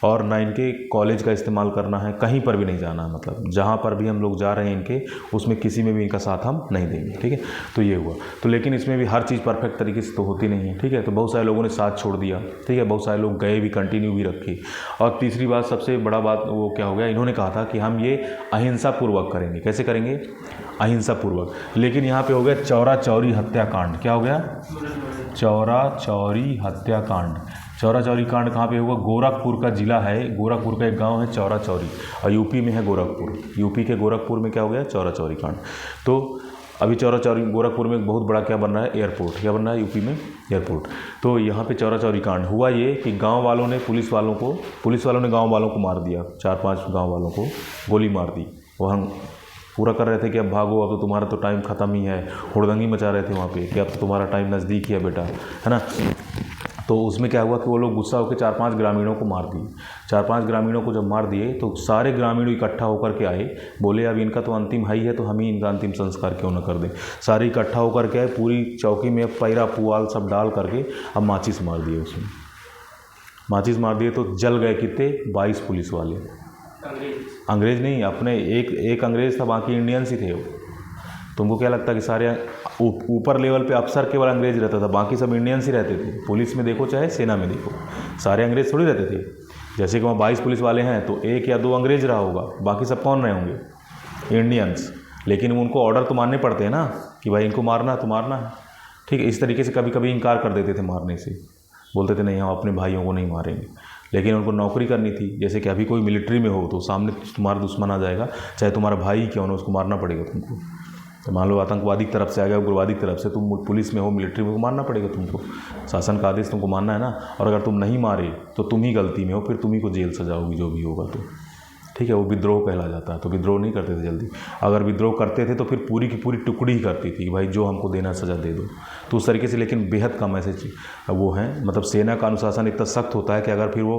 और ना इनके कॉलेज का इस्तेमाल करना है, कहीं पर भी नहीं जाना है। मतलब जहाँ पर भी हम लोग जा रहे हैं इनके, उसमें किसी में भी इनका साथ हम नहीं देंगे, ठीक है। तो ये हुआ। तो लेकिन इसमें भी हर चीज़ परफेक्ट तरीके से तो होती नहीं है, ठीक है। तो बहुत सारे लोगों ने साथ छोड़ दिया, ठीक है, बहुत सारे लोग गए भी, कंटिन्यू भी रखे। और तीसरी बात, सबसे बड़ा बात वो क्या हो गया, इन्होंने कहा था कि हम ये अहिंसा पूर्वक करेंगे। कैसे करेंगे, अहिंसा पूर्वक। लेकिन यहाँ पे हो गया चौरा चौरी हत्याकांड। क्या हो गया, चौरा चौरी हत्याकांड। चौरा चौरी कांड कहाँ पे हुआ, गोरखपुर का जिला है, गोरखपुर का एक गांव है चौरा चौरी, और यूपी में है गोरखपुर। यूपी के गोरखपुर में क्या हो गया, चौरा चौरी कांड। तो अभी चौरा चौरी गोरखपुर में एक बहुत बड़ा क्या बन रहा है, एयरपोर्ट। क्या बन रहा है यूपी में, एयरपोर्ट। तो यहाँ पे चौरा चौरी कांड हुआ ये कि गांव वालों ने पुलिस वालों ने गांव वालों को मार दिया, 4-5 गांव वालों को गोली मार दी। वहाँ पूरा कर रहे थे कि अब भागो, अब तो तुम्हारा तो टाइम ख़त्म ही है, हुड़दंगी मचा रहे थे वहाँ पे कि अब तो तुम्हारा टाइम नज़दीक ही है बेटा, है ना। तो उसमें क्या हुआ कि वो लोग गुस्सा होकर 4-5 ग्रामीणों को मार दिए। 4-5 ग्रामीणों को जब मार दिए तो सारे ग्रामीण इकट्ठा होकर के आए, बोले अब इनका तो अंतिम है ही है, तो हम ही इनका अंतिम संस्कार क्यों न कर दें। सारे इकट्ठा होकर के आए, पूरी चौकी में पैरा पुआल सब डाल करके अब माचिस मार दिए। उसमें माचिस मार दिए तो जल गए कितने, 22 पुलिस वाले। अंग्रेज़ नहीं, अपने एक अंग्रेज़ था, बाकी इंडियंस ही थे। तुमको क्या लगता है कि सारे ऊपर लेवल पे अफसर केवल अंग्रेज़ रहता था, बाकी सब इंडियंस ही रहते थे। पुलिस में देखो चाहे सेना में देखो, सारे अंग्रेज़ थोड़ी रहते थे। जैसे कि वहाँ 22 पुलिस वाले हैं तो 1 या 2 अंग्रेज़ रहा होगा, बाकी सब कौन रहे होंगे, इंडियंस। लेकिन उनको ऑर्डर तो मानने पड़ते हैं ना कि भाई इनको मारना है तो मारना है, ठीक है। इस तरीके से कभी कभी इनकार कर देते थे मारने से, बोलते थे नहीं हम अपने भाइयों को नहीं मारेंगे। लेकिन उनको नौकरी करनी थी। जैसे कि अभी कोई मिलिट्री में हो तो सामने तुम्हारा दुश्मन आ जाएगा, चाहे तुम्हारा भाई क्यों ना, उसको मारना पड़ेगा तुमको। तो मान लो आतंकवादी की तरफ से आ गया, उग्रवादी की तरफ से, तुम पुलिस में हो, मिलिट्री में हो, मारना पड़ेगा तुमको। शासन का आदेश तुमको मानना है ना। और अगर तुम नहीं मारे तो तुम ही गलती में हो, फिर तुम ही को जेल सजा होगी, जो भी होगा तो, ठीक है, वो विद्रोह कहला जाता है। तो विद्रोह नहीं करते थे जल्दी, अगर विद्रोह करते थे तो फिर पूरी की पूरी टुकड़ी ही करती थी कि भाई जो हमको देना सज़ा दे दो। तो उस तरीके से, लेकिन बेहद कम ऐसे वो हैं, मतलब सेना का अनुशासन इतना सख्त होता है कि अगर फिर वो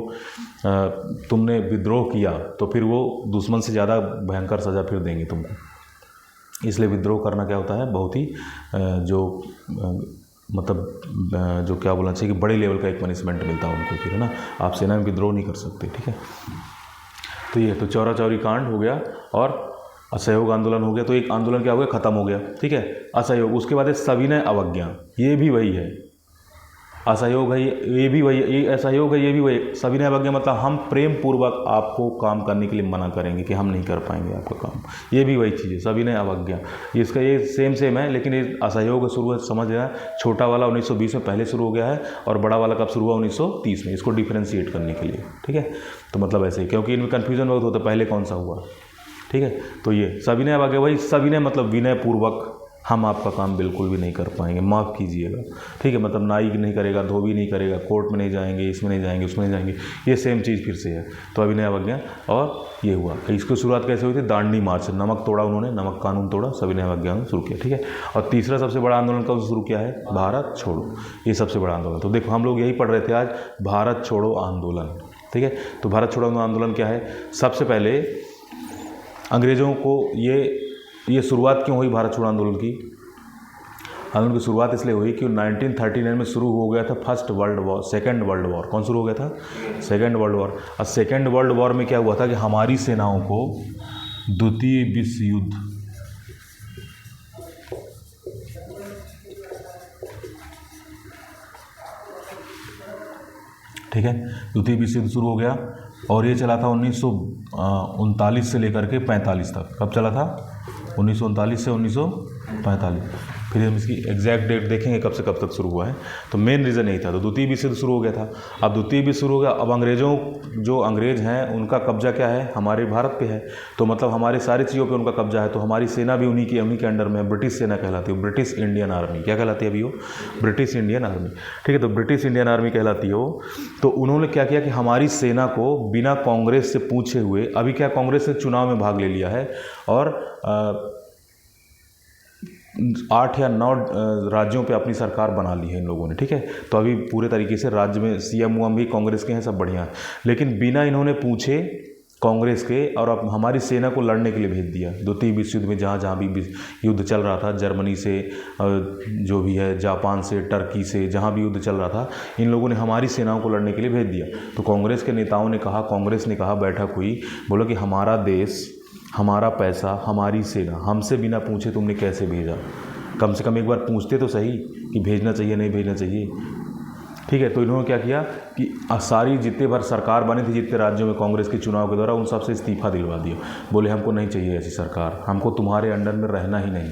तुमने विद्रोह किया तो फिर वो दुश्मन से ज़्यादा भयंकर सज़ा फिर देंगे तुमको। इसलिए विद्रोह करना क्या होता है, बहुत ही जो मतलब जो क्या बोलना चाहिए कि बड़े लेवल का एक पनिशमेंट मिलता है उनको फिर, है ना। आप सेना में विद्रोह नहीं कर सकते, ठीक है। तो ये तो चौरा चौरी कांड हो गया और असहयोग आंदोलन हो गया। तो एक आंदोलन क्या हो गया, ख़त्म हो गया, ठीक है, असहयोग। उसके बाद है सविनय अवज्ञा, ये भी वही है। असहयोग है ये भी वही, ये असहयोग है ये भी वही। सविनय अवज्ञा मतलब हम प्रेम पूर्वक आपको काम करने के लिए मना करेंगे कि हम नहीं कर पाएंगे आपका काम, ये भी वही चीज़ है, सविनय अवज्ञा। इसका ये सेम है, लेकिन ये असहयोग शुरू समझ लेना, छोटा वाला 1920 में पहले शुरू हो गया है और बड़ा वाला कब शुरू हुआ, 1930 में, इसको डिफ्रेंशिएट करने के लिए, ठीक है। तो मतलब ऐसे ही, क्योंकि इनमें कन्फ्यूजन बहुत होता है पहले कौन सा हुआ, ठीक है। तो ये सविनय अवज्ञा, वही सविनय मतलब विनय पूर्वक हम आपका काम बिल्कुल भी नहीं कर पाएंगे, माफ़ कीजिएगा, ठीक है। मतलब नाई नहीं करेगा, धोबी नहीं करेगा, कोर्ट में नहीं जाएंगे, इसमें नहीं जाएंगे, उसमें नहीं जाएंगे, ये सेम चीज़ फिर से है। तो अभिनय अवज्ञा और ये हुआ। इसकी शुरुआत कैसे हुई थी, दांडी मार्च, नमक तोड़ा उन्होंने, नमक कानून तोड़ा, सविनय अवज्ञा ने शुरू किया, ठीक है। और तीसरा सबसे बड़ा आंदोलन कब शुरू किया है, भारत छोड़ो, ये सबसे बड़ा आंदोलन। तो देखो हम लोग यही पढ़ रहे थे आज, भारत छोड़ो आंदोलन, ठीक है। तो भारत छोड़ो आंदोलन क्या है, सबसे पहले अंग्रेज़ों को ये शुरुआत क्यों हुई भारत छोड़ो आंदोलन की। आंदोलन की शुरुआत इसलिए हुई कि 1939 में शुरू हो गया था first world war, second world war. कौन शुरू हो गया था, सेकेंड वर्ल्ड वॉर। और सेकेंड वर्ल्ड वॉर में क्या हुआ था कि हमारी सेनाओं को द्वितीय विश्व युद्ध, ठीक है, द्वितीय विश्व युद्ध शुरू हो गया और ये चला था 1939 से लेकर के 45 तक। कब चला था, 1939 से 1945। फिर हम इसकी एग्जैक्ट डेट देखेंगे कब से कब तक शुरू हुआ है। तो मेन रीज़न यही था। तो द्वितीय विश्व युद्ध शुरू हो गया था। अब द्वितीय विश्व शुरू हो गया, अब जो अंग्रेज़ हैं उनका कब्जा क्या है, हमारे भारत पे है। तो मतलब हमारे सारी चीज़ों पे उनका कब्जा है। तो हमारी सेना भी उन्हीं के अंडर में है, ब्रिटिश सेना कहलाती है, ब्रिटिश इंडियन आर्मी। क्या कहलाती है अभी वो, ब्रिटिश इंडियन आर्मी, ठीक है। तो ब्रिटिश इंडियन आर्मी कहलाती है वो। तो उन्होंने क्या किया कि हमारी सेना को बिना कांग्रेस से पूछे हुए, अभी क्या कांग्रेस ने चुनाव में भाग ले लिया है और 8 या 9 राज्यों पे अपनी सरकार बना ली है इन लोगों ने, ठीक है। तो अभी पूरे तरीके से राज्य में सीएम भी कांग्रेस के हैं, सब बढ़िया है। लेकिन बिना इन्होंने पूछे कांग्रेस के, और अब हमारी सेना को लड़ने के लिए भेज दिया द्वितीय विश्व युद्ध में। जहाँ भी युद्ध चल रहा था, जर्मनी से जो भी है, जापान से, टर्की से, जहाँ भी युद्ध चल रहा था, इन लोगों ने हमारी सेनाओं को लड़ने के लिए भेज दिया। तो कांग्रेस के नेताओं ने कहा, कांग्रेस ने कहा, बैठक हुई, बोला कि हमारा देश, हमारा पैसा, हमारी सेना, हमसे बिना पूछे तुमने कैसे भेजा। कम से कम एक बार पूछते तो सही कि भेजना चाहिए नहीं भेजना चाहिए, ठीक है। तो इन्होंने क्या किया कि सारी जितने बार सरकार बनी थी, जितने राज्यों में कांग्रेस के चुनाव के द्वारा, उन सबसे इस्तीफा दिलवा दिया। बोले हमको नहीं चाहिए ऐसी सरकार, हमको तुम्हारे अंडर में रहना ही नहीं।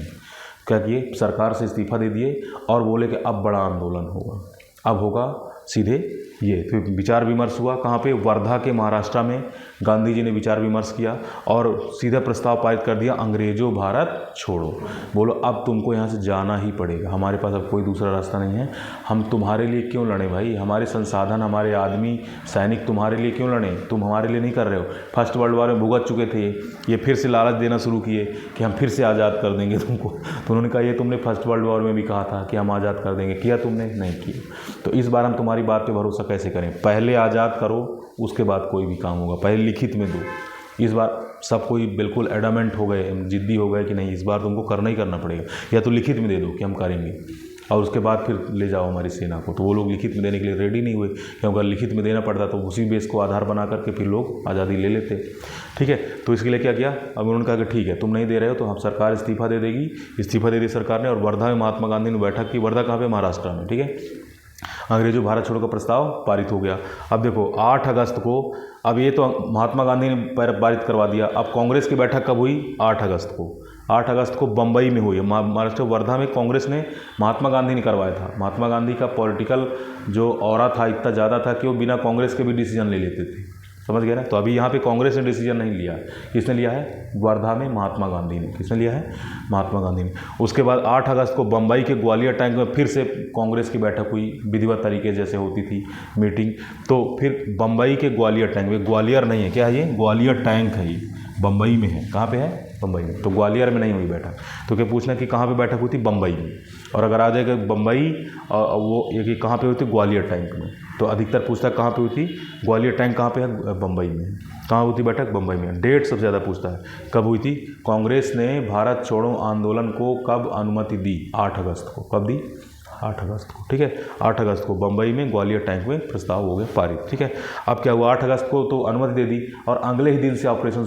क्या किए, सरकार से इस्तीफा दे दिए और बोले कि अब बड़ा आंदोलन होगा, अब होगा सीधे ये। फिर विचार विमर्श हुआ कहाँ पे, वर्धा के महाराष्ट्र में गांधी जी ने विचार विमर्श किया और सीधा प्रस्ताव पारित कर दिया, अंग्रेजों भारत छोड़ो। बोलो अब तुमको यहाँ से जाना ही पड़ेगा, हमारे पास अब कोई दूसरा रास्ता नहीं है। हम तुम्हारे लिए क्यों लड़ें भाई, हमारे संसाधन, हमारे आदमी, सैनिक तुम्हारे लिए क्यों लड़ें, तुम हमारे लिए नहीं कर रहे हो। फर्स्ट वर्ल्ड वॉर में भुगत चुके थे ये फिर से लालच देना शुरू किए कि हम फिर से आज़ाद कर देंगे तुमको। तो उन्होंने कहा ये तुमने फर्स्ट वर्ल्ड वॉर में भी कहा था कि हम आज़ाद कर देंगे, किया तुमने, नहीं किया। तो इस बार हम तुम्हारी बात पे भरोसा कैसे करें, पहले आज़ाद करो उसके बाद कोई भी काम होगा, पहले लिखित में दो। इस बार सब कोई बिल्कुल एडामेंट हो गए, जिद्दी हो गए कि नहीं इस बार तुमको करना ही करना पड़ेगा, या तो लिखित में दे दो कि हम करेंगे और उसके बाद फिर ले जाओ हमारी सेना को। तो वो लोग लिखित में देने के लिए रेडी नहीं हुए, क्योंकि अगर लिखित में देना पड़ता तो उसी बेस को आधार बना करके फिर लोग आज़ादी ले लेते, ठीक है। तो इसके लिए क्या किया, अब उन्होंने कहा कि ठीक है तुम नहीं दे रहे हो तो हम सरकार इस्तीफा दे देगी। इस्तीफा दे दी सरकार ने और वर्धा में महात्मा गांधी ने बैठक की। वर्धा कहाँ पे, महाराष्ट्र में, ठीक है। अंग्रेजों भारत छोड़ो का प्रस्ताव पारित हो गया। अब देखो 8 अगस्त को, अब ये तो महात्मा गांधी ने पारित करवा दिया। अब कांग्रेस की बैठक कब हुई, 8 अगस्त को। 8 अगस्त को बम्बई में हुई, महाराष्ट्र वर्धा में कांग्रेस ने, महात्मा गांधी ने करवाया था। महात्मा गांधी का पॉलिटिकल जो ऑरा था इतना ज़्यादा था कि वो बिना कांग्रेस के भी डिसीजन ले लेते थे। समझ गए ना। तो अभी यहाँ पे कांग्रेस ने डिसीजन नहीं लिया, किसने लिया है, वर्धा में महात्मा गांधी ने। किसने लिया है, महात्मा गांधी ने। उसके बाद 8 अगस्त को बम्बई के ग्वालियर टैंक में फिर से कांग्रेस की बैठक हुई, विधिवत तरीके जैसे होती थी मीटिंग। तो फिर बम्बई के ग्वालियर टैंक में, ग्वालियर नहीं है, क्या है ये, ग्वालियर टैंक है, ये बम्बई में है। कहाँ पे है, बम्बई में। तो ग्वालियर में नहीं हुई बैठक। तो क्या पूछना कि कहाँ पे बैठक हुई थी, बम्बई में। और अगर आ जाएगा बम्बई वो ये कि कहाँ पे हुई थी, ग्वालियर टैंक में। तो अधिकतर पूछता है कहाँ पे हुई थी, ग्वालियर टैंक कहाँ पे है, बम्बई में। कहाँ हुई थी बैठक, बम्बई में। डेट सबसे ज़्यादा पूछता है, कब हुई थी। कांग्रेस ने भारत छोड़ो आंदोलन को कब अनुमति दी, 8 अगस्त को। कब दी, 8 अगस्त को, ठीक है। 8 अगस्त को बम्बई में ग्वालियर टैंक में प्रस्ताव हो गया पारित, ठीक है। अब क्या हुआ, 8 अगस्त को तो अनुमति दे दी और अगले ही दिन से ऑपरेशन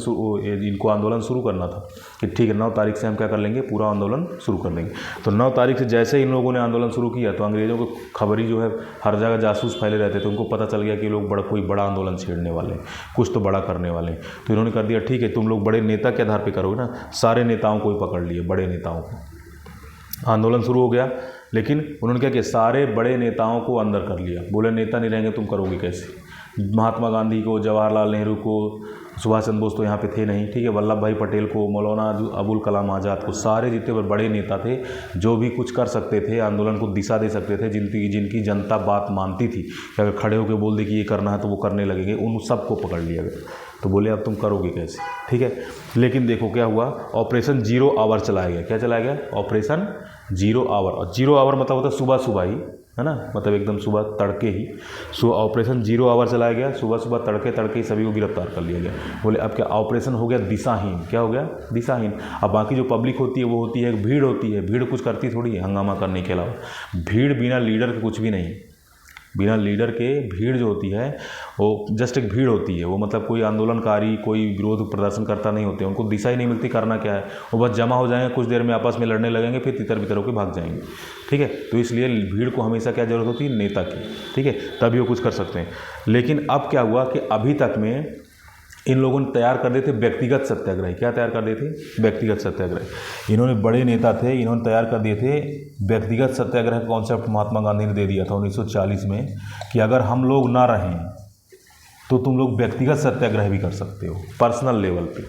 इनको आंदोलन शुरू करना था कि ठीक है 9 तारीख से हम क्या कर लेंगे, पूरा आंदोलन शुरू कर लेंगे। तो 9 तारीख से जैसे ही इन लोगों ने आंदोलन शुरू किया तो अंग्रेज़ों को खबरी जो है, हर जगह जासूस फैले रहते थे, उनको पता चल गया कि लोग कोई बड़ा आंदोलन छेड़ने वाले हैं, कुछ तो बड़ा करने वाले हैं। तो इन्होंने कर दिया, ठीक है तुम लोग बड़े नेता के आधार पर करोगे ना। सारे नेताओं को ही पकड़ लिए, बड़े नेताओं को। आंदोलन शुरू हो गया, लेकिन उन्होंने क्या किया, सारे बड़े नेताओं को अंदर कर लिया। बोले नेता नहीं रहेंगे तुम करोगे कैसे। महात्मा गांधी को, जवाहरलाल नेहरू को, सुभाष चंद्र बोस तो यहाँ पे थे नहीं, ठीक है, वल्लभ भाई पटेल को, मौलाना अबुल कलाम आज़ाद को, सारे जितने बड़े नेता थे जो भी कुछ कर सकते थे, आंदोलन को दिशा दे सकते थे, जिनकी जनता बात मानती थी कि अगर खड़े होकर बोल दे कि ये करना है तो वो करने लगेंगे, उन सबको पकड़ लिया गया। तो बोले अब तुम करोगे कैसे, ठीक है। लेकिन देखो क्या हुआ, ऑपरेशन 0 आवर चलाया गया। क्या चलाया गया, ऑपरेशन 0 आवर। और 0 आवर मतलब होता है सुबह सुबह ही, है ना, मतलब एकदम सुबह तड़के ही। ऑपरेशन 0 आवर चलाया गया, सुबह सुबह तड़के ही सभी को गिरफ्तार कर लिया गया। बोले अब क्या, ऑपरेशन हो गया दिशाहीन। क्या हो गया, दिशाहीन। अब बाकी जो पब्लिक होती है वो होती है, एक भीड़ होती है, भीड़ कुछ करती थोड़ी है हंगामा करने के अलावा। भीड़ बिना लीडर के कुछ भी नहीं, बिना लीडर के भीड़ जो होती है वो जस्ट एक भीड़ होती है। वो मतलब कोई आंदोलनकारी, कोई विरोध प्रदर्शन करता नहीं होते, उनको दिशा ही नहीं मिलती करना क्या है। वो बस जमा हो जाएंगे, कुछ देर में आपस में लड़ने लगेंगे, फिर तितर बितर होकर भाग जाएंगे, ठीक है। तो इसलिए भीड़ को हमेशा क्या जरूरत होती है, नेता की, ठीक है, तभी वो कुछ कर सकते हैं। लेकिन अब क्या हुआ कि अभी तक में इन लोगों ने तैयार कर दिए थे व्यक्तिगत सत्याग्रह। क्या तैयार कर दिए थे, व्यक्तिगत सत्याग्रह। इन्होंने, बड़े नेता थे, इन्होंने तैयार कर दिए थे व्यक्तिगत सत्याग्रह का कॉन्सेप्ट। महात्मा गांधी ने दे दिया था 1940 में कि अगर हम लोग ना रहें तो तुम लोग व्यक्तिगत सत्याग्रह भी कर सकते हो, पर्सनल लेवल पे।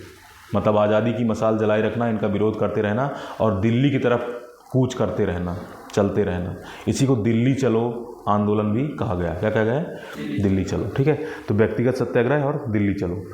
मतलब आज़ादी की मशाल जलाए रखना, इनका विरोध करते रहना और दिल्ली की तरफ कूच करते रहना, चलते रहना। इसी को दिल्ली चलो आंदोलन भी कहा गया। क्या कहा गया है, दिल्ली चलो, ठीक है। तो व्यक्तिगत सत्याग्रह और दिल्ली चलो,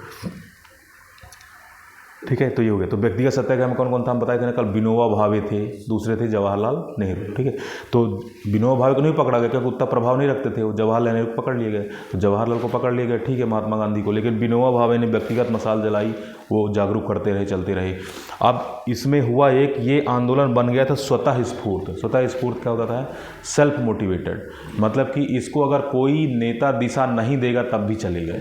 ठीक है। तो ये हो गया। तो व्यक्तिगत सत्याग्रह में कौन कौन था हम बताए थे ना कल, विनोबा भावे थे, दूसरे थे जवाहरलाल नेहरू, ठीक है। तो विनोबा भावे को नहीं पकड़ा गया क्योंकि उतना प्रभाव नहीं रखते थे वो, जवाहरलाल नेहरू को पकड़ लिए गए। तो जवाहरलाल को पकड़ लिए गए, ठीक है, महात्मा गांधी को। लेकिन विनोबा भावे ने व्यक्तिगत मशाल जलाई, वो जागरूक करते रहे, चलते रहे। अब इसमें हुआ एक, ये आंदोलन बन गया था स्वतः स्फूर्त। स्वतः स्फूर्त क्या होता था, सेल्फ मोटिवेटेड। मतलब कि इसको अगर कोई नेता दिशा नहीं देगा तब भी चलेगा।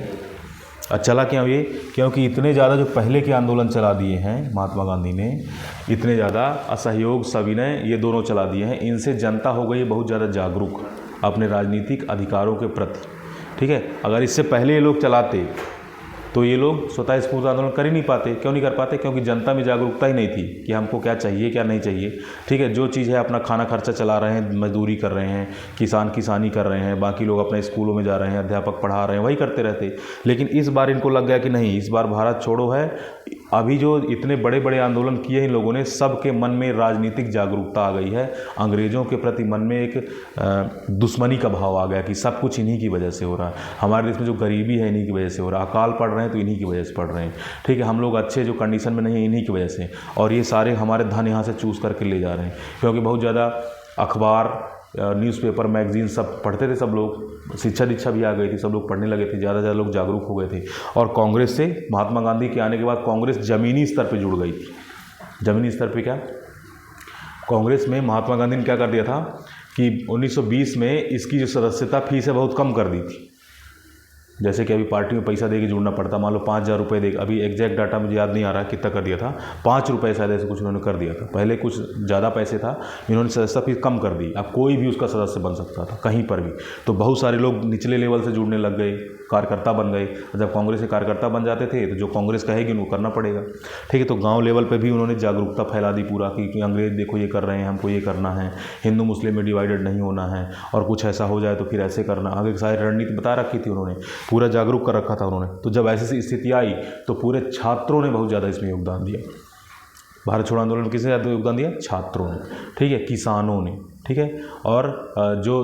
चला क्यों ये, क्योंकि इतने ज़्यादा जो पहले के आंदोलन चला दिए हैं महात्मा गांधी ने, इतने ज़्यादा असहयोग, सविनय, ये दोनों चला दिए हैं, इनसे जनता हो गई बहुत ज़्यादा जागरूक अपने राजनीतिक अधिकारों के प्रति, ठीक है। अगर इससे पहले ये लोग चलाते तो ये लोग स्वतः स्फूर्त आंदोलन कर ही नहीं पाते। क्यों नहीं कर पाते, क्योंकि जनता में जागरूकता ही नहीं थी कि हमको क्या चाहिए क्या नहीं चाहिए, ठीक है। जो चीज़ है अपना खाना खर्चा चला रहे हैं, मजदूरी कर रहे हैं, किसान किसानी कर रहे हैं, बाकी लोग अपने स्कूलों में जा रहे हैं, अध्यापक पढ़ा रहे हैं, वही करते रहते। लेकिन इस बार इनको लग गया कि नहीं, इस बार भारत छोड़ो है। अभी जो इतने बड़े बड़े आंदोलन किए इन लोगों ने, सबके मन में राजनीतिक जागरूकता आ गई है, अंग्रेज़ों के प्रति मन में एक दुश्मनी का भाव आ गया कि सब कुछ इन्हीं की वजह से हो रहा है, हमारे देश में जो गरीबी है इन्हीं की वजह से हो रहा है, अकाल पड़ रहे हैं तो इन्हीं की वजह से पड़ रहे हैं, ठीक है, हम लोग अच्छे जो कंडीशन में नहीं है इन्हीं की वजह से, और ये सारे हमारे धन यहाँ से चूज़ करके ले जा रहे हैं। क्योंकि बहुत ज़्यादा अखबार, न्यूज़पेपर, मैगजीन सब पढ़ते थे सब लोग, शिक्षा दीक्षा भी आ गई थी, सब लोग पढ़ने लगे थे, ज़्यादा लोग जागरूक हो गए थे। और कांग्रेस से, महात्मा गांधी के आने के बाद कांग्रेस ज़मीनी स्तर पे जुड़ गई थी। ज़मीनी स्तर पे क्या, कांग्रेस में महात्मा गांधी ने क्या कर दिया था कि 1920 में इसकी जो सदस्यता फीस है बहुत कम कर दी थी। जैसे कि अभी पार्टी में पैसा दे के जुड़ना पड़ता, मान लो 5,000 रुपये दे, अभी एग्जैक्ट डाटा मुझे याद नहीं आ रहा कितना कर दिया था, 5 रुपये शायद ऐसे कुछ उन्होंने कर दिया था। पहले कुछ ज़्यादा पैसे था, इन्होंने सदस्यता फीस कम कर दी, अब कोई भी उसका सदस्य बन सकता था कहीं पर भी। तो बहुत सारे लोग निचले लेवल से जुड़ने लग गए, कार्यकर्ता बन गए। जब कांग्रेस के कार्यकर्ता बन जाते थे तो जो कांग्रेस कहेगी उनको करना पड़ेगा, ठीक है। तो गाँव लेवल पर भी उन्होंने जागरूकता फैला दी पूरा कि अंग्रेज़ देखो ये कर रहे हैं, हमको ये करना है, हिंदू मुस्लिम में डिवाइडेड नहीं होना है, और कुछ ऐसा हो जाए तो फिर ऐसे करना। आगे सारी रणनीति बता रखी थी उन्होंने पूरा जागरूक कर रखा था उन्होंने। तो जब ऐसी स्थिति आई तो पूरे छात्रों ने बहुत ज़्यादा इसमें योगदान दिया। भारत छोड़ो आंदोलन में किसने ज़्यादा योगदान दिया? छात्रों ने, ठीक है, किसानों ने, ठीक है। और जो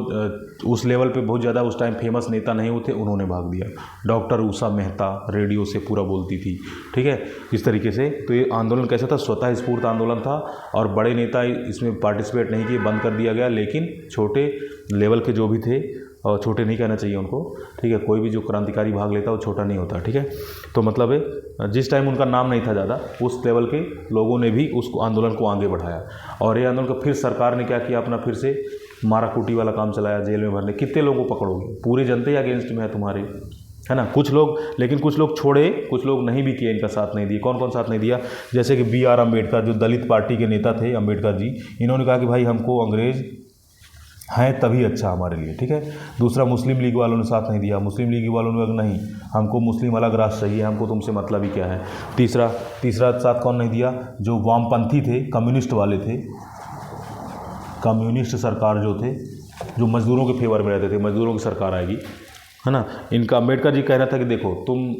उस लेवल पे बहुत ज़्यादा उस टाइम फेमस नेता नहीं होते, उन्होंने भाग दिया। डॉक्टर उषा मेहता रेडियो से पूरा बोलती थी, ठीक है, इस तरीके से। तो ये आंदोलन कैसा था? स्वतः स्फूर्त आंदोलन था और बड़े नेता इसमें पार्टिसिपेट नहीं किए, बंद कर दिया गया। लेकिन छोटे लेवल के जो भी थे, और छोटे नहीं कहना चाहिए उनको, ठीक है, कोई भी जो क्रांतिकारी भाग लेता है वो छोटा नहीं होता, ठीक है। तो मतलब है जिस टाइम उनका नाम नहीं था ज़्यादा, उस लेवल के लोगों ने भी उस आंदोलन को आगे बढ़ाया। और ये आंदोलन को फिर सरकार ने क्या किया, अपना फिर से माराकूटी वाला काम चलाया, जेल में भरने। कितने लोगों को पकड़ोगे? पूरी जनता ही अगेंस्ट में है तुम्हारे, है ना। कुछ लोग, लेकिन कुछ लोग छोड़े, कुछ लोग नहीं भी किए, इनका साथ नहीं दिए। कौन कौन साथ नहीं दिया? जैसे कि BR अम्बेडकर, जो दलित पार्टी के नेता थे, अम्बेडकर जी, इन्होंने कहा कि भाई हमको अंग्रेज़ हैं तभी अच्छा हमारे लिए, ठीक है। दूसरा, मुस्लिम लीग वालों ने साथ नहीं दिया। मुस्लिम लीग वालों ने कहा नहीं, हमको मुस्लिम अलग राष्ट्र चाहिए, हमको तुमसे मतलब ही क्या है। तीसरा साथ कौन नहीं दिया? जो वामपंथी थे, कम्युनिस्ट वाले थे, कम्युनिस्ट सरकार जो थे, जो मज़दूरों के फेवर में रहते थे, मज़दूरों की सरकार आएगी, है ना। इनका अम्बेडकर जी कह रहा था कि देखो तुम,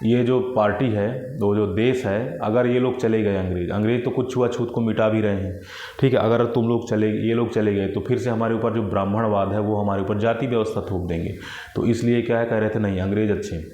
ये जो पार्टी है, वो जो देश है, अगर ये लोग चले गए, अंग्रेज़ तो कुछ छुआछूत को मिटा भी रहे हैं, ठीक है। अगर तुम लोग ये लोग चले गए तो फिर से हमारे ऊपर जो ब्राह्मणवाद है वो हमारे ऊपर जाति व्यवस्था थोप देंगे। तो इसलिए क्या है, कह रहे थे नहीं, अंग्रेज़ अच्छे,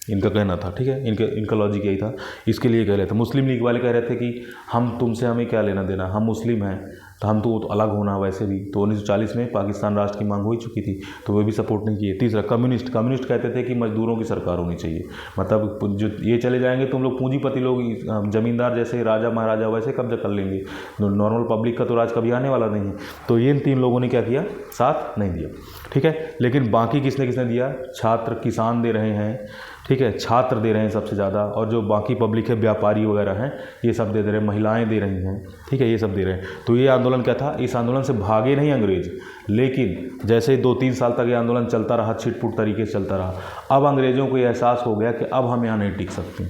इनका कहना था, ठीक है। इनका लॉजिक यही था, इसके लिए कह रहे थे। मुस्लिम लीग वाले कह रहे थे कि हम तुमसे, हमें क्या लेना देना, हम मुस्लिम हैं तो हम तो अलग होना वैसे भी। तो 1940 में पाकिस्तान राष्ट्र की मांग हो ही चुकी थी, तो वे भी सपोर्ट नहीं किए। तीसरा, कम्युनिस्ट कहते थे कि मजदूरों की सरकार होनी चाहिए, मतलब जो ये चले जाएंगे तुम लोग पूंजीपति लोग, जमींदार जैसे राजा महाराजा वैसे कब्जा कर लेंगे, नॉर्मल पब्लिक का तो राज कभी आने वाला नहीं है। तो ये इन 3 लोगों ने क्या किया, साथ नहीं दिया, ठीक है। लेकिन बाकी किसने दिया? छात्र, किसान दे रहे हैं, ठीक है, छात्र दे रहे हैं सबसे ज़्यादा, और जो बाकी पब्लिक है, व्यापारी वगैरह हैं, ये सब दे रहे हैं, महिलाएं दे रही हैं, ठीक है, ये सब दे रहे हैं। तो ये आंदोलन क्या था? इस आंदोलन से भागे नहीं अंग्रेज, लेकिन जैसे 2-3 साल तक ये आंदोलन चलता रहा, छिटपुट तरीके से चलता रहा, अब अंग्रेज़ों को ये एहसास हो गया कि अब हम यहाँ नहीं टिक सकते।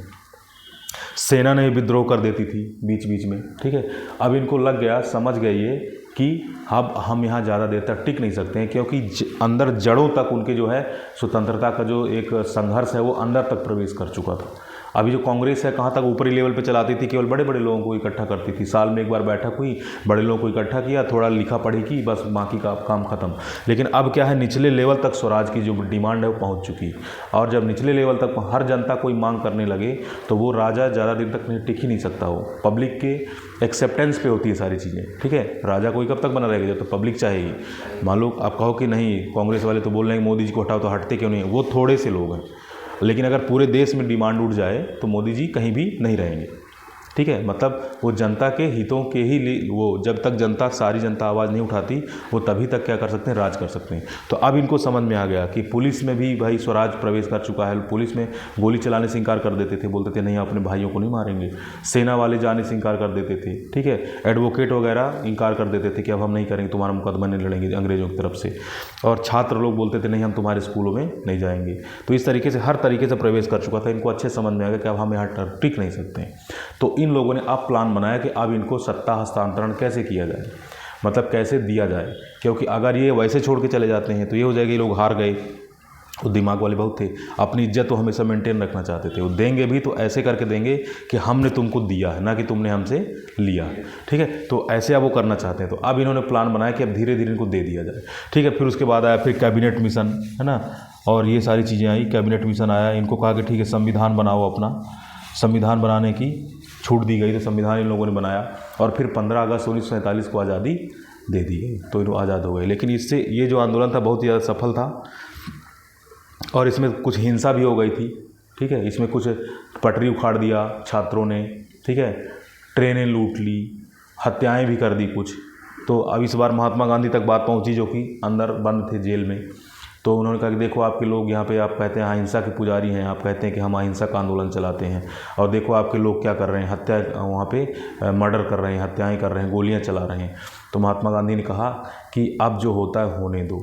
सेना ने विद्रोह कर देती थी बीच बीच में, ठीक है। अब इनको लग गया, समझ गए ये कि अब हम यहाँ ज़्यादा देर तक टिक नहीं सकते हैं, क्योंकि अंदर जड़ों तक उनके जो है स्वतंत्रता का जो एक संघर्ष है वो अंदर तक प्रवेश कर चुका था। अभी जो कांग्रेस है कहाँ तक ऊपरी लेवल पे चलाती थी, केवल बड़े बड़े लोगों को इकट्ठा करती थी, साल में एक बार बैठक हुई, बड़े लोगों को इकट्ठा किया, थोड़ा लिखा पढ़ी की, बस बाकी का काम खत्म। लेकिन अब क्या है, निचले लेवल तक स्वराज की जो डिमांड है वो पहुँच चुकी, और जब निचले लेवल तक हर जनता कोई मांग करने लगे तो वो राजा ज़्यादा दिन तक नहीं टिक ही नहीं सकता। हो पब्लिक के एक्सेप्टेंस पे होती है सारी चीज़ें, ठीक है। राजा कोई कब तक बना रहेगा, जब तो पब्लिक चाहेगी। मान लो आप कहो कि नहीं, कांग्रेस वाले तो बोल रहे हैं मोदी जी को हटाओ, तो हटते क्यों नहीं? वो थोड़े से लोग हैं, लेकिन अगर पूरे देश में डिमांड उठ जाए तो मोदी जी कहीं भी नहीं रहेंगे, ठीक है। मतलब वो जनता के हितों के ही लिए, वो जब तक जनता, सारी जनता आवाज़ नहीं उठाती, वो तभी तक क्या कर सकते हैं, राज कर सकते हैं। तो अब इनको समझ में आ गया कि पुलिस में भी भाई स्वराज प्रवेश कर चुका है। पुलिस में गोली चलाने से इंकार कर देते थे, बोलते थे नहीं अपने भाइयों को नहीं मारेंगे। सेना वाले जाने से इंकार कर देते थे, ठीक है। एडवोकेट वगैरह इंकार कर देते थे कि अब हम नहीं करेंगे, तुम्हारा मुकदमा नहीं लड़ेंगे अंग्रेज़ों की तरफ से। और छात्र लोग बोलते थे नहीं, हम तुम्हारे स्कूलों में नहीं जाएंगे। तो इस तरीके से हर तरीके से प्रवेश कर चुका था। इनको अच्छे समझ में आ गया कि अब हम यहाँ टिक नहीं सकते। तो इन लोगों ने अब प्लान बनाया कि अब इनको सत्ता हस्तांतरण कैसे किया जाए, मतलब कैसे दिया जाए, क्योंकि अगर ये वैसे छोड़ के चले जाते हैं तो ये हो जाएगा ये लोग हार गए। वो दिमाग वाले बहुत थे, अपनी इज्जत तो हमेशा मेंटेन रखना चाहते थे। वो देंगे भी तो ऐसे करके देंगे कि हमने तुमको दिया है, ना कि तुमने हमसे लिया, ठीक है। तो ऐसे अब वो करना चाहते हैं। तो अब इन्होंने प्लान बनाया कि अब धीरे धीरे इनको दे दिया जाए, ठीक है। फिर उसके बाद आया फिर कैबिनेट मिशन, है ना, और ये सारी चीज़ें आई। कैबिनेट मिशन आया, इनको कहा कि ठीक है संविधान बनाओ, अपना संविधान बनाने की छूट दी गई। तो संविधान इन लोगों ने बनाया और फिर 15 अगस्त 1947 को आज़ादी दे दी गई, तो ये आज़ाद हो गए। लेकिन इससे ये जो आंदोलन था बहुत ही ज़्यादा सफल था, और इसमें कुछ हिंसा भी हो गई थी, ठीक है। इसमें कुछ पटरी उखाड़ दिया छात्रों ने, ठीक है, ट्रेनें लूट ली, हत्याएं भी कर दी कुछ। तो अब इस बार महात्मा गांधी तक बात पहुंची, जो कि अंदर बंद थे जेल में। तो उन्होंने कहा कि देखो आपके लोग यहाँ पे, आप कहते हैं अहिंसा के पुजारी हैं, आप कहते हैं कि हम अहिंसा का आंदोलन चलाते हैं, और देखो आपके लोग क्या कर रहे हैं, हत्या, वहाँ पे मर्डर कर रहे हैं, हत्याएं कर रहे हैं, गोलियाँ चला रहे हैं। तो महात्मा गांधी ने कहा कि अब जो होता है होने दो,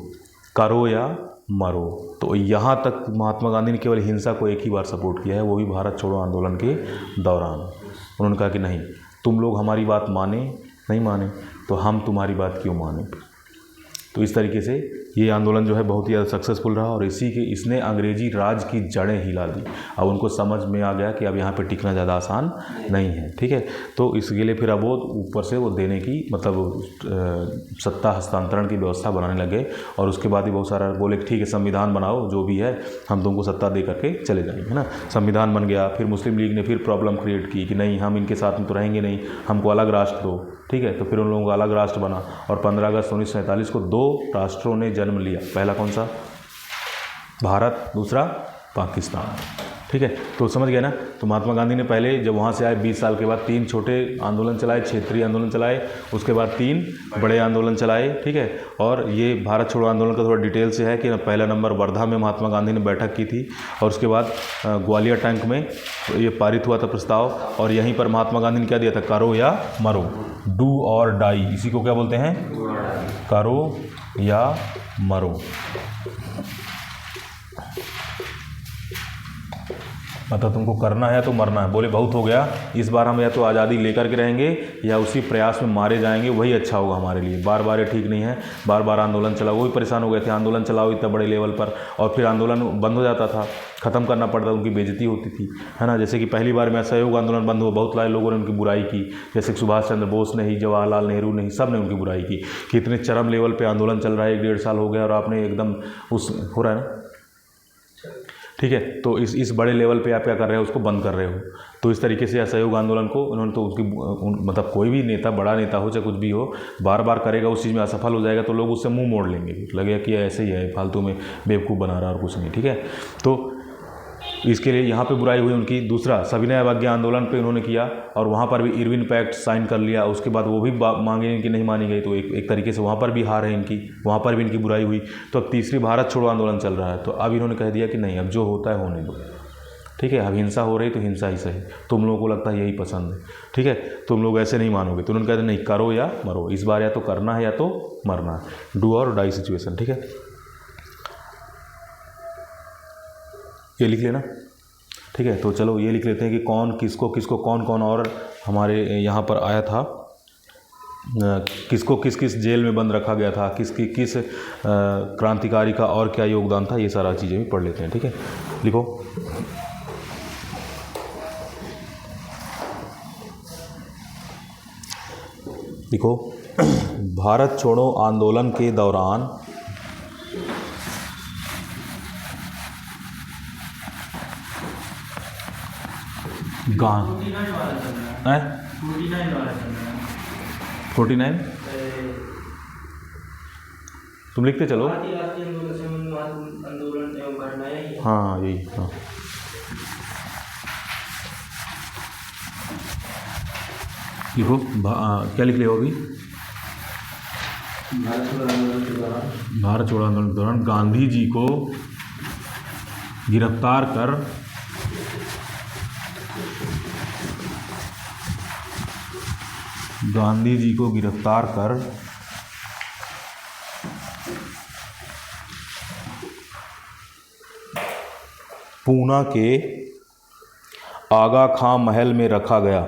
करो या मरो। तो यहाँ तक महात्मा गांधी ने केवल हिंसा को एक ही बार सपोर्ट किया है, वो भी भारत छोड़ो आंदोलन के दौरान। उन्होंने कहा कि नहीं, तुम लोग हमारी बात माने नहीं माने तो हम तुम्हारी बात क्यों माने। तो इस तरीके से ये आंदोलन जो है बहुत ही ज़्यादा सक्सेसफुल रहा और इसने अंग्रेजी राज की जड़ें हिला दी। अब उनको समझ में आ गया कि अब यहाँ पे टिकना ज़्यादा आसान नहीं है, ठीक है। तो इसके लिए फिर अब वो ऊपर से वो देने की मतलब सत्ता हस्तांतरण की व्यवस्था बनाने लगे और उसके बाद ही बहुत सारा बोले ठीक है संविधान बनाओ, जो भी है हम तुमको सत्ता दे करके चले जाएंगे, है ना। संविधान बन गया। फिर मुस्लिम लीग ने फिर प्रॉब्लम क्रिएट की कि नहीं हम इनके साथ में तो रहेंगे नहीं, हमको अलग राष्ट्र दो, ठीक है। तो फिर उन लोगों का अलग राष्ट्र बना और 15 अगस्त 1947 को 2 राष्ट्रों ने जन्म लिया। पहला कौन सा? भारत, दूसरा पाकिस्तान, ठीक है। तो समझ गए ना। तो महात्मा गांधी ने पहले जब वहाँ से आए 20 साल के बाद 3 छोटे आंदोलन चलाए, क्षेत्रीय आंदोलन चलाए, उसके बाद 3 बड़े आंदोलन चलाए, ठीक है। और ये भारत छोड़ो आंदोलन का थोड़ा डिटेल से है कि पहला नंबर वर्धा में महात्मा गांधी ने बैठक की थी और उसके बाद ग्वालियर टैंक में ये पारित हुआ था प्रस्ताव और यहीं पर महात्मा गांधी ने क्या दिया था? करो या मरो, डू और डाई। इसी को क्या बोलते हैं? करो या मरो। मतलब तुमको करना है तो मरना है। बोले बहुत हो गया, इस बार हम या तो आज़ादी लेकर के रहेंगे या उसी प्रयास में मारे जाएंगे, वही अच्छा होगा हमारे लिए। बार बार ये ठीक नहीं है, बार बार आंदोलन चलाओ। वो भी परेशान हो गए थे, आंदोलन चलाओ इतना बड़े लेवल पर और फिर आंदोलन बंद हो जाता था, ख़त्म करना पड़ता, उनकी बेइज्जती होती थी, है ना। जैसे कि पहली बार में असहयोग आंदोलन बंद हुआ, बहुत सारे लोगों ने उनकी बुराई की, जैसे सुभाष चंद्र बोस ने ही, जवाहरलाल नेहरू ने ही, सब ने उनकी बुराई की कि इतने चरम लेवल पर आंदोलन चल रहा है, 1-1.5 साल हो गया और आपने एकदम उस हो रहा है ना, ठीक है। तो इस बड़े लेवल पे आप क्या कर रहे हो? उसको बंद कर रहे हो। तो इस तरीके से असहयोग आंदोलन को उन्होंने तो मतलब कोई भी नेता, बड़ा नेता हो चाहे कुछ भी हो, बार बार करेगा, उस चीज़ में असफल हो जाएगा तो लोग उससे मुंह मोड़ लेंगे, लगेगा कि ऐसे ही है, फालतू में बेवकूफ़ बना रहा और कुछ नहीं, ठीक है। तो इसके लिए यहाँ पे बुराई हुई उनकी। दूसरा सविनय अवज्ञा आंदोलन पे उन्होंने किया और वहाँ पर भी इरविन पैक्ट साइन कर लिया। उसके बाद वो भी मांगे इनकी नहीं मानी गई, तो एक तरीके से वहाँ पर भी हार है इनकी, वहाँ पर भी इनकी बुराई हुई। तो अब तीसरी भारत छोड़ो आंदोलन चल रहा है, तो अब इन्होंने कह दिया कि नहीं, अब जो होता है होने दो, ठीक है। अब हिंसा हो रही तो हिंसा ही सही, तुम लोगों को लगता है यही पसंद है, ठीक है, तुम लोग ऐसे नहीं मानोगे। तो उन्होंने कहा नहीं, करो या मरो, इस बार या तो करना है या तो मरना है, डू और डाई सिचुएशन, ठीक है। ये लिख लेना, ठीक है। तो चलो ये लिख लेते हैं कि कौन किसको किसको कौन कौन और हमारे यहाँ पर आया था, किसको किस किस जेल में बंद रखा गया था, किसकी किस क्रांतिकारी का और क्या योगदान था, ये सारा चीज़ें भी पढ़ लेते हैं, ठीक है। लिखो, लिखो, भारत छोड़ो आंदोलन के दौरान गान 49 तुम लिखते चलो। हाँ यही, हाँ लिखो। क्या लिख रहे हो अभी? भारत छोड़ो आंदोलन के दौरान गांधी जी को गिरफ्तार कर पूना के आगा खां महल में रखा गया।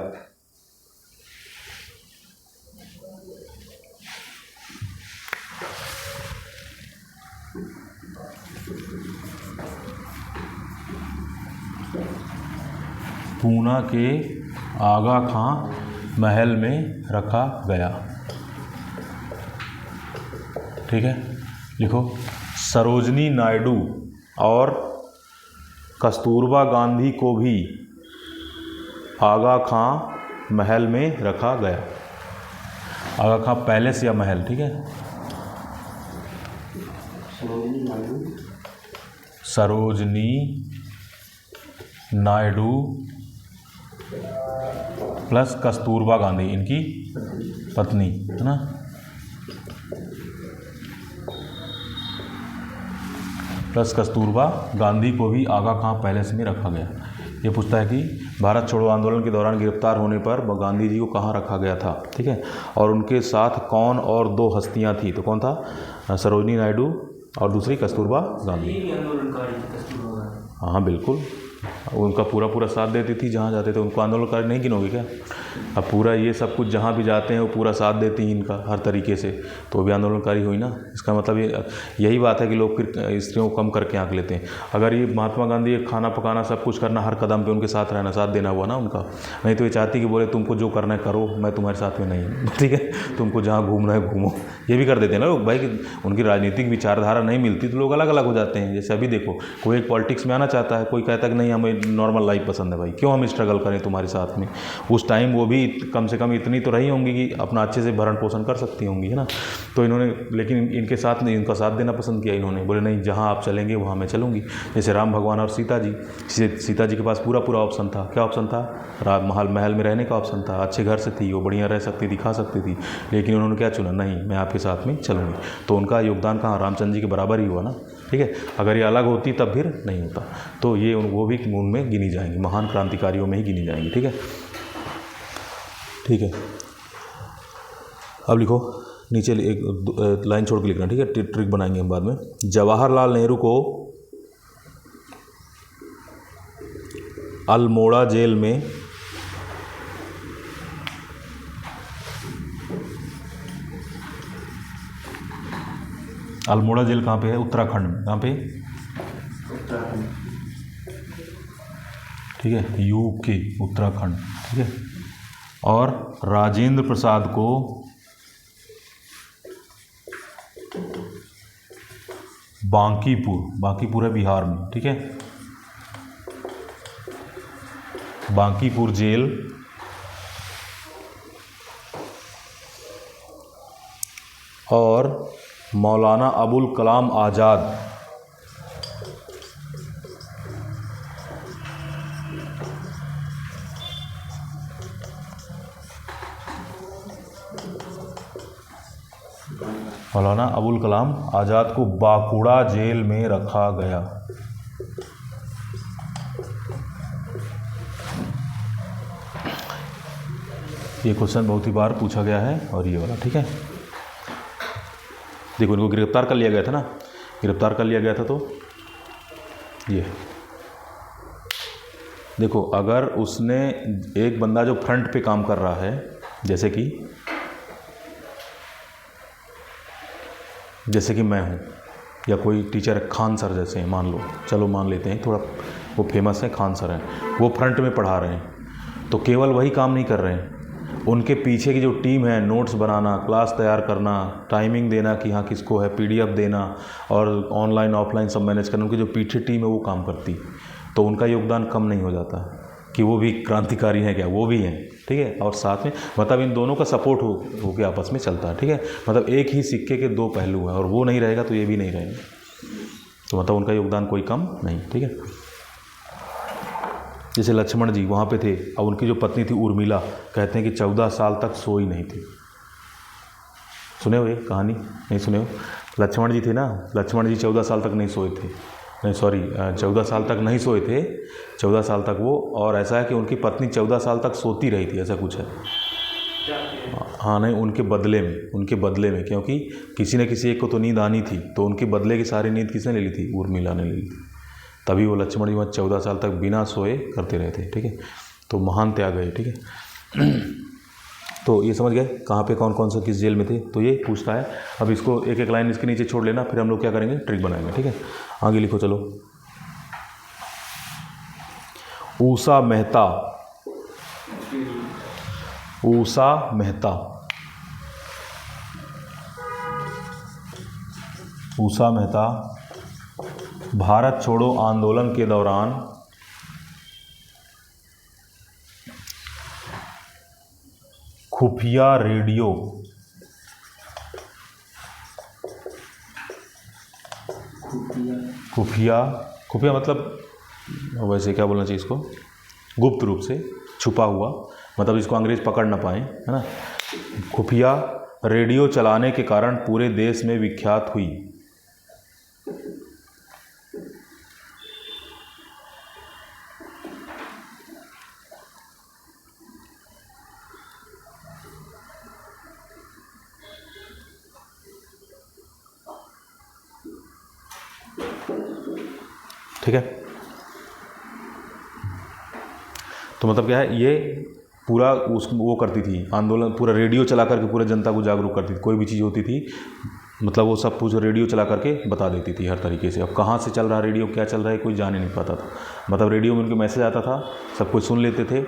पूना के आगा खां महल में रखा गया, ठीक है। लिखो, सरोजनी नायडू और कस्तूरबा गांधी को भी आगा खां महल में रखा गया। आगा खां पैलेस या महल, ठीक है। सरोजनी नायडू प्लस कस्तूरबा गांधी, इनकी पत्नी, है ना। प्लस कस्तूरबा गांधी को भी आगा खां पैलेस में रखा गया। ये पूछता है कि भारत छोड़ो आंदोलन के दौरान गिरफ्तार होने पर गांधी जी को कहाँ रखा गया था, ठीक है। और उनके साथ कौन और 2 हस्तियाँ थी, तो कौन था? सरोजनी नायडू और दूसरी कस्तूरबा गांधी। हाँ बिल्कुल, उनका पूरा पूरा साथ देती थी, जहाँ जाते थे उनको आंदोलनकारी नहीं गिनोगे क्या? अब पूरा ये सब कुछ जहाँ भी जाते हैं वो पूरा साथ देती हैं इनका हर तरीके से, तो वो भी आंदोलनकारी हुई ना। इसका मतलब यही बात है कि लोग फिर स्त्रियों को कम करके आंक लेते हैं। अगर ये महात्मा गांधी खाना पकाना सब कुछ करना, हर कदम पे उनके साथ रहना, साथ देना हुआ ना उनका, नहीं तो ये चाहती कि बोले तुमको जो करना है करो, मैं तुम्हारे साथ में नहीं हूँ, ठीक है, तुमको जहाँ घूमना है घूमो। ये भी कर देते हैं ना लोग भाई, कि उनकी राजनीतिक विचारधारा नहीं मिलती तो लोग अलग अलग हो जाते हैं। जैसे अभी देखो, कोई एक पॉलिटिक्स में आना चाहता है, कोई कहता है कि नहीं हमें नॉर्मल लाइफ पसंद है, भाई क्यों हम स्ट्रगल करें तुम्हारे साथ में। उस टाइम वो भी कम से कम इतनी तो रही होंगी कि अपना अच्छे से भरण पोषण कर सकती होंगी, है ना। तो इन्होंने, लेकिन इनके साथ नहीं, इनका साथ देना पसंद किया इन्होंने, बोले नहीं जहाँ आप चलेंगे वहाँ मैं चलूँगी। जैसे राम भगवान और सीता जी, सीता जी के पास पूरा पूरा ऑप्शन था। क्या ऑप्शन था? महल में रहने का ऑप्शन था, अच्छे घर से थी वो, बढ़िया रह सकती थी, खा सकती थी, लेकिन उन्होंने क्या चुना? नहीं, मैं आपके साथ में चलूँगी। तो उनका योगदान कहाँ? रामचंद्र जी के बराबर ही हुआ ना, ठीक है। अगर ये अलग होती तब फिर नहीं होता। तो ये वो भी उनमें गिनी जाएंगी, महान क्रांतिकारियों में ही गिनी जाएंगी, ठीक है। ठीक है, अब लिखो नीचे एक लाइन छोड़ के लिखना, ठीक है, ट्रिक बनाएंगे हम बाद में। जवाहरलाल नेहरू को अल्मोड़ा जेल में अल्मोड़ा जेल कहाँ पे है? उत्तराखंड में। कहाँ पे? उत्तराखंड, ठीक है, यूके, उत्तराखंड, ठीक है। और राजेंद्र प्रसाद को बांकीपुर है बिहार में, ठीक है, बांकीपुर जेल और मौलाना अबुल कलाम आज़ाद मौलाना अबुल कलाम आज़ाद को बांकुड़ा जेल में रखा गया। ये क्वेश्चन बहुत ही बार पूछा गया है, और ये वाला, ठीक है। देखो, इनको गिरफ्तार कर लिया गया था ना, गिरफ्तार कर लिया गया था, तो ये देखो, अगर उसने, एक बंदा जो फ्रंट पे काम कर रहा है, जैसे कि मैं हूँ, या कोई टीचर खान सर जैसे हैं, मान लो, चलो मान लेते हैं, थोड़ा वो फेमस है, खान सर हैं, वो फ्रंट में पढ़ा रहे हैं, तो केवल वही काम नहीं कर रहे हैं, उनके पीछे की जो टीम है, नोट्स बनाना, क्लास तैयार करना, टाइमिंग देना कि हाँ किसको है, पीडीएफ देना, और ऑनलाइन ऑफलाइन सब मैनेज करना, उनकी जो पीछे टीम है वो काम करती, तो उनका योगदान कम नहीं हो जाता कि वो भी क्रांतिकारी हैं क्या, वो भी हैं, ठीक है। और साथ में मतलब इन दोनों का सपोर्ट हो के आपस में चलता है, ठीक है। मतलब एक ही सिक्के के दो पहलू हैं, और वो नहीं रहेगा तो ये भी नहीं रहेगा, तो मतलब उनका योगदान कोई कम नहीं, ठीक है। जैसे लक्ष्मण जी वहाँ पे थे, अब उनकी जो पत्नी थी उर्मिला, कहते हैं कि 14 साल तक सोई नहीं थी। सुने हो ये कहानी? नहीं सुने हो? लक्ष्मण जी थे ना, लक्ष्मण जी 14 साल तक नहीं सोए थे, नहीं सॉरी 14 साल तक नहीं सोए थे, 14 साल तक वो, और ऐसा है कि उनकी पत्नी 14 साल तक सोती रही थी, ऐसा कुछ है। हाँ नहीं, उनके बदले में, क्योंकि किसी न किसी एक को तो नींद आनी थी, तो उनके बदले की सारी नींद किसने ले ली थी? उर्मिला ने ले ली थी। तभी वो लक्ष्मण जी वहाँ 14 साल तक बिना सोए करते रहे थे, ठीक है। तो महान त्याग है, ठीक है। तो ये समझ गए कहाँ पे कौन कौन से किस जेल में थे, तो ये पूछता है। अब इसको एक एक लाइन इसके नीचे छोड़ लेना, फिर हम लोग क्या करेंगे, ट्रिक बनाएंगे, ठीक है। आगे लिखो, चलो। ऊषा मेहता, भारत छोड़ो आंदोलन के दौरान खुफिया रेडियो खुफिया मतलब वैसे क्या बोलना चाहिए इसको, गुप्त रूप से, छुपा हुआ, मतलब इसको अंग्रेज पकड़ ना पाए, है ना। खुफिया रेडियो चलाने के कारण पूरे देश में विख्यात हुई। ठीक है, तो मतलब क्या है, ये पूरा वो करती थी आंदोलन, पूरा रेडियो चला करके पूरे जनता को जागरूक करती थी। कोई भी चीज़ होती थी मतलब वो सब कुछ रेडियो चला करके बता देती थी हर तरीके से। अब कहाँ से चल रहा रेडियो, क्या चल रहा है, कोई जान ही नहीं पाता था। मतलब रेडियो में उनके मैसेज आता था, सब कुछ सुन लेते थे,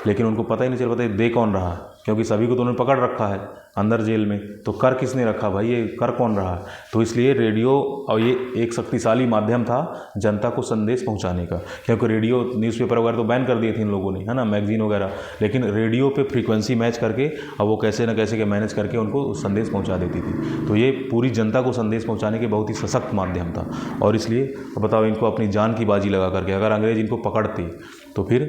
लेकिन उनको पता ही नहीं चल पाता दे कौन रहा है, क्योंकि सभी को तो उन्होंने पकड़ रखा है अंदर जेल में, तो कर किसने रखा भाई, ये कर कौन रहा है। तो इसलिए रेडियो और ये एक शक्तिशाली माध्यम था जनता को संदेश पहुंचाने का, क्योंकि रेडियो न्यूज़पेपर वगैरह तो बैन कर दिए थे इन लोगों ने, है ना, मैगजीन वगैरह, लेकिन रेडियो पे फ्रीक्वेंसी मैच करके अब वो कैसे न कैसे के मैनेज करके उनको संदेश पहुँचा देती थी। तो ये पूरी जनता को संदेश पहुँचाने के बहुत ही सशक्त माध्यम था। और इसलिए बताओ, इनको अपनी जान की बाजी लगा करके अगर अंग्रेज़ इनको पकड़ते तो फिर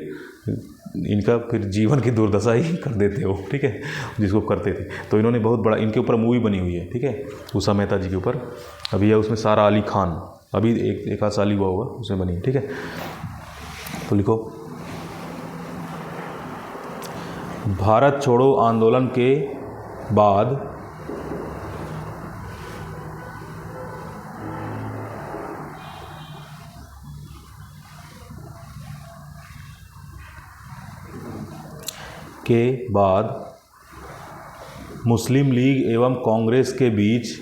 इनका फिर जीवन की दुर्दशा ही कर देते हो, ठीक है, जिसको करते थे। तो इन्होंने बहुत बड़ा, इनके ऊपर मूवी बनी हुई है, ठीक है, उषा मेहता जी के ऊपर अभी है, उसमें सारा अली खान, अभी एक आध साल ही हुआ होगा उसमें बनी है, ठीक है। तो लिखो, भारत छोड़ो आंदोलन के बाद मुस्लिम लीग एवं कांग्रेस के बीच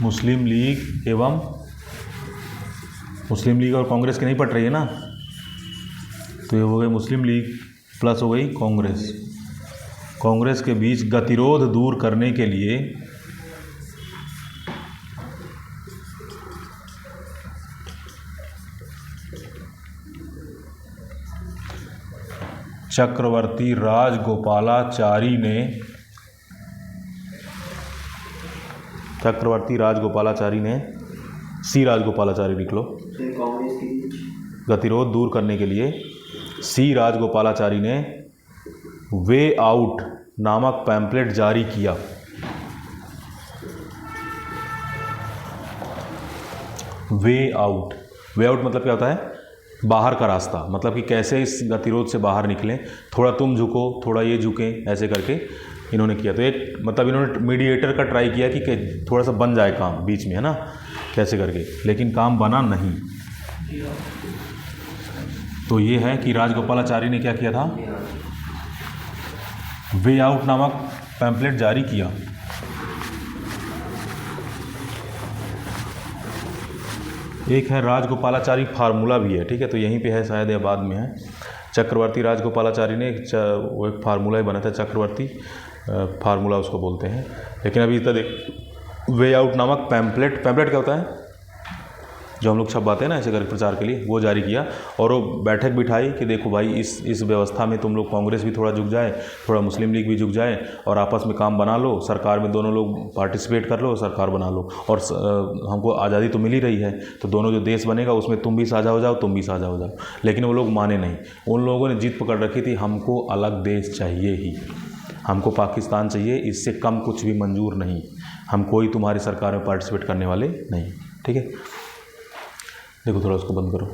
मुस्लिम लीग और कांग्रेस की नहीं पट रही है ना, तो ये हो गई मुस्लिम लीग प्लस हो गई कांग्रेस के बीच गतिरोध दूर करने के लिए चक्रवर्ती राजगोपालाचारी ने सी राजगोपालाचारी लिख लो, गतिरोध दूर करने के लिए सी राजगोपालाचारी ने वे आउट नामक पैम्पलेट जारी किया। वे आउट मतलब क्या होता है, बाहर का रास्ता, मतलब कि कैसे इस गतिरोध से बाहर निकलें, थोड़ा तुम झुको थोड़ा ये झुकें, ऐसे करके इन्होंने किया। तो एक मतलब इन्होंने मीडिएटर का ट्राई किया कि थोड़ा सा बन जाए काम बीच में, है ना, कैसे करके, लेकिन काम बना नहीं। तो ये है कि राजगोपालाचारी ने क्या किया था, वे आउट नामक पैम्पलेट जारी किया। एक है राजगोपालाचारी फार्मूला भी है, ठीक है, तो यहीं पे है शायद या बाद में है। चक्रवर्ती राजगोपालाचारी ने वो एक फार्मूला ही बना था, चक्रवर्ती फार्मूला उसको बोलते हैं। लेकिन अभी तक वे आउट नामक पैम्पलेट क्या होता है, जो हम लोग छपवाते हैं ना ऐसे करके प्रचार के लिए, वो जारी किया। और वो बैठक बिठाई कि देखो भाई इस व्यवस्था में तुम लोग, कांग्रेस भी थोड़ा झुक जाए, थोड़ा मुस्लिम लीग भी झुक जाए, और आपस में काम बना लो, सरकार में दोनों लोग पार्टिसिपेट कर लो, सरकार बना लो। और हमको आज़ादी तो मिल ही रही है, तो दोनों जो देश बनेगा उसमें तुम भी साझा हो जाओ, तुम भी साझा हो जाओ। लेकिन वो लोग माने नहीं, उन लोगों ने जिद पकड़ रखी थी, हमको अलग देश चाहिए ही, हमको पाकिस्तान चाहिए, इससे कम कुछ भी मंजूर नहीं, हम कोई तुम्हारी सरकार में पार्टिसिपेट करने वाले नहीं, ठीक है। देखो थोड़ा उसको बंद करो।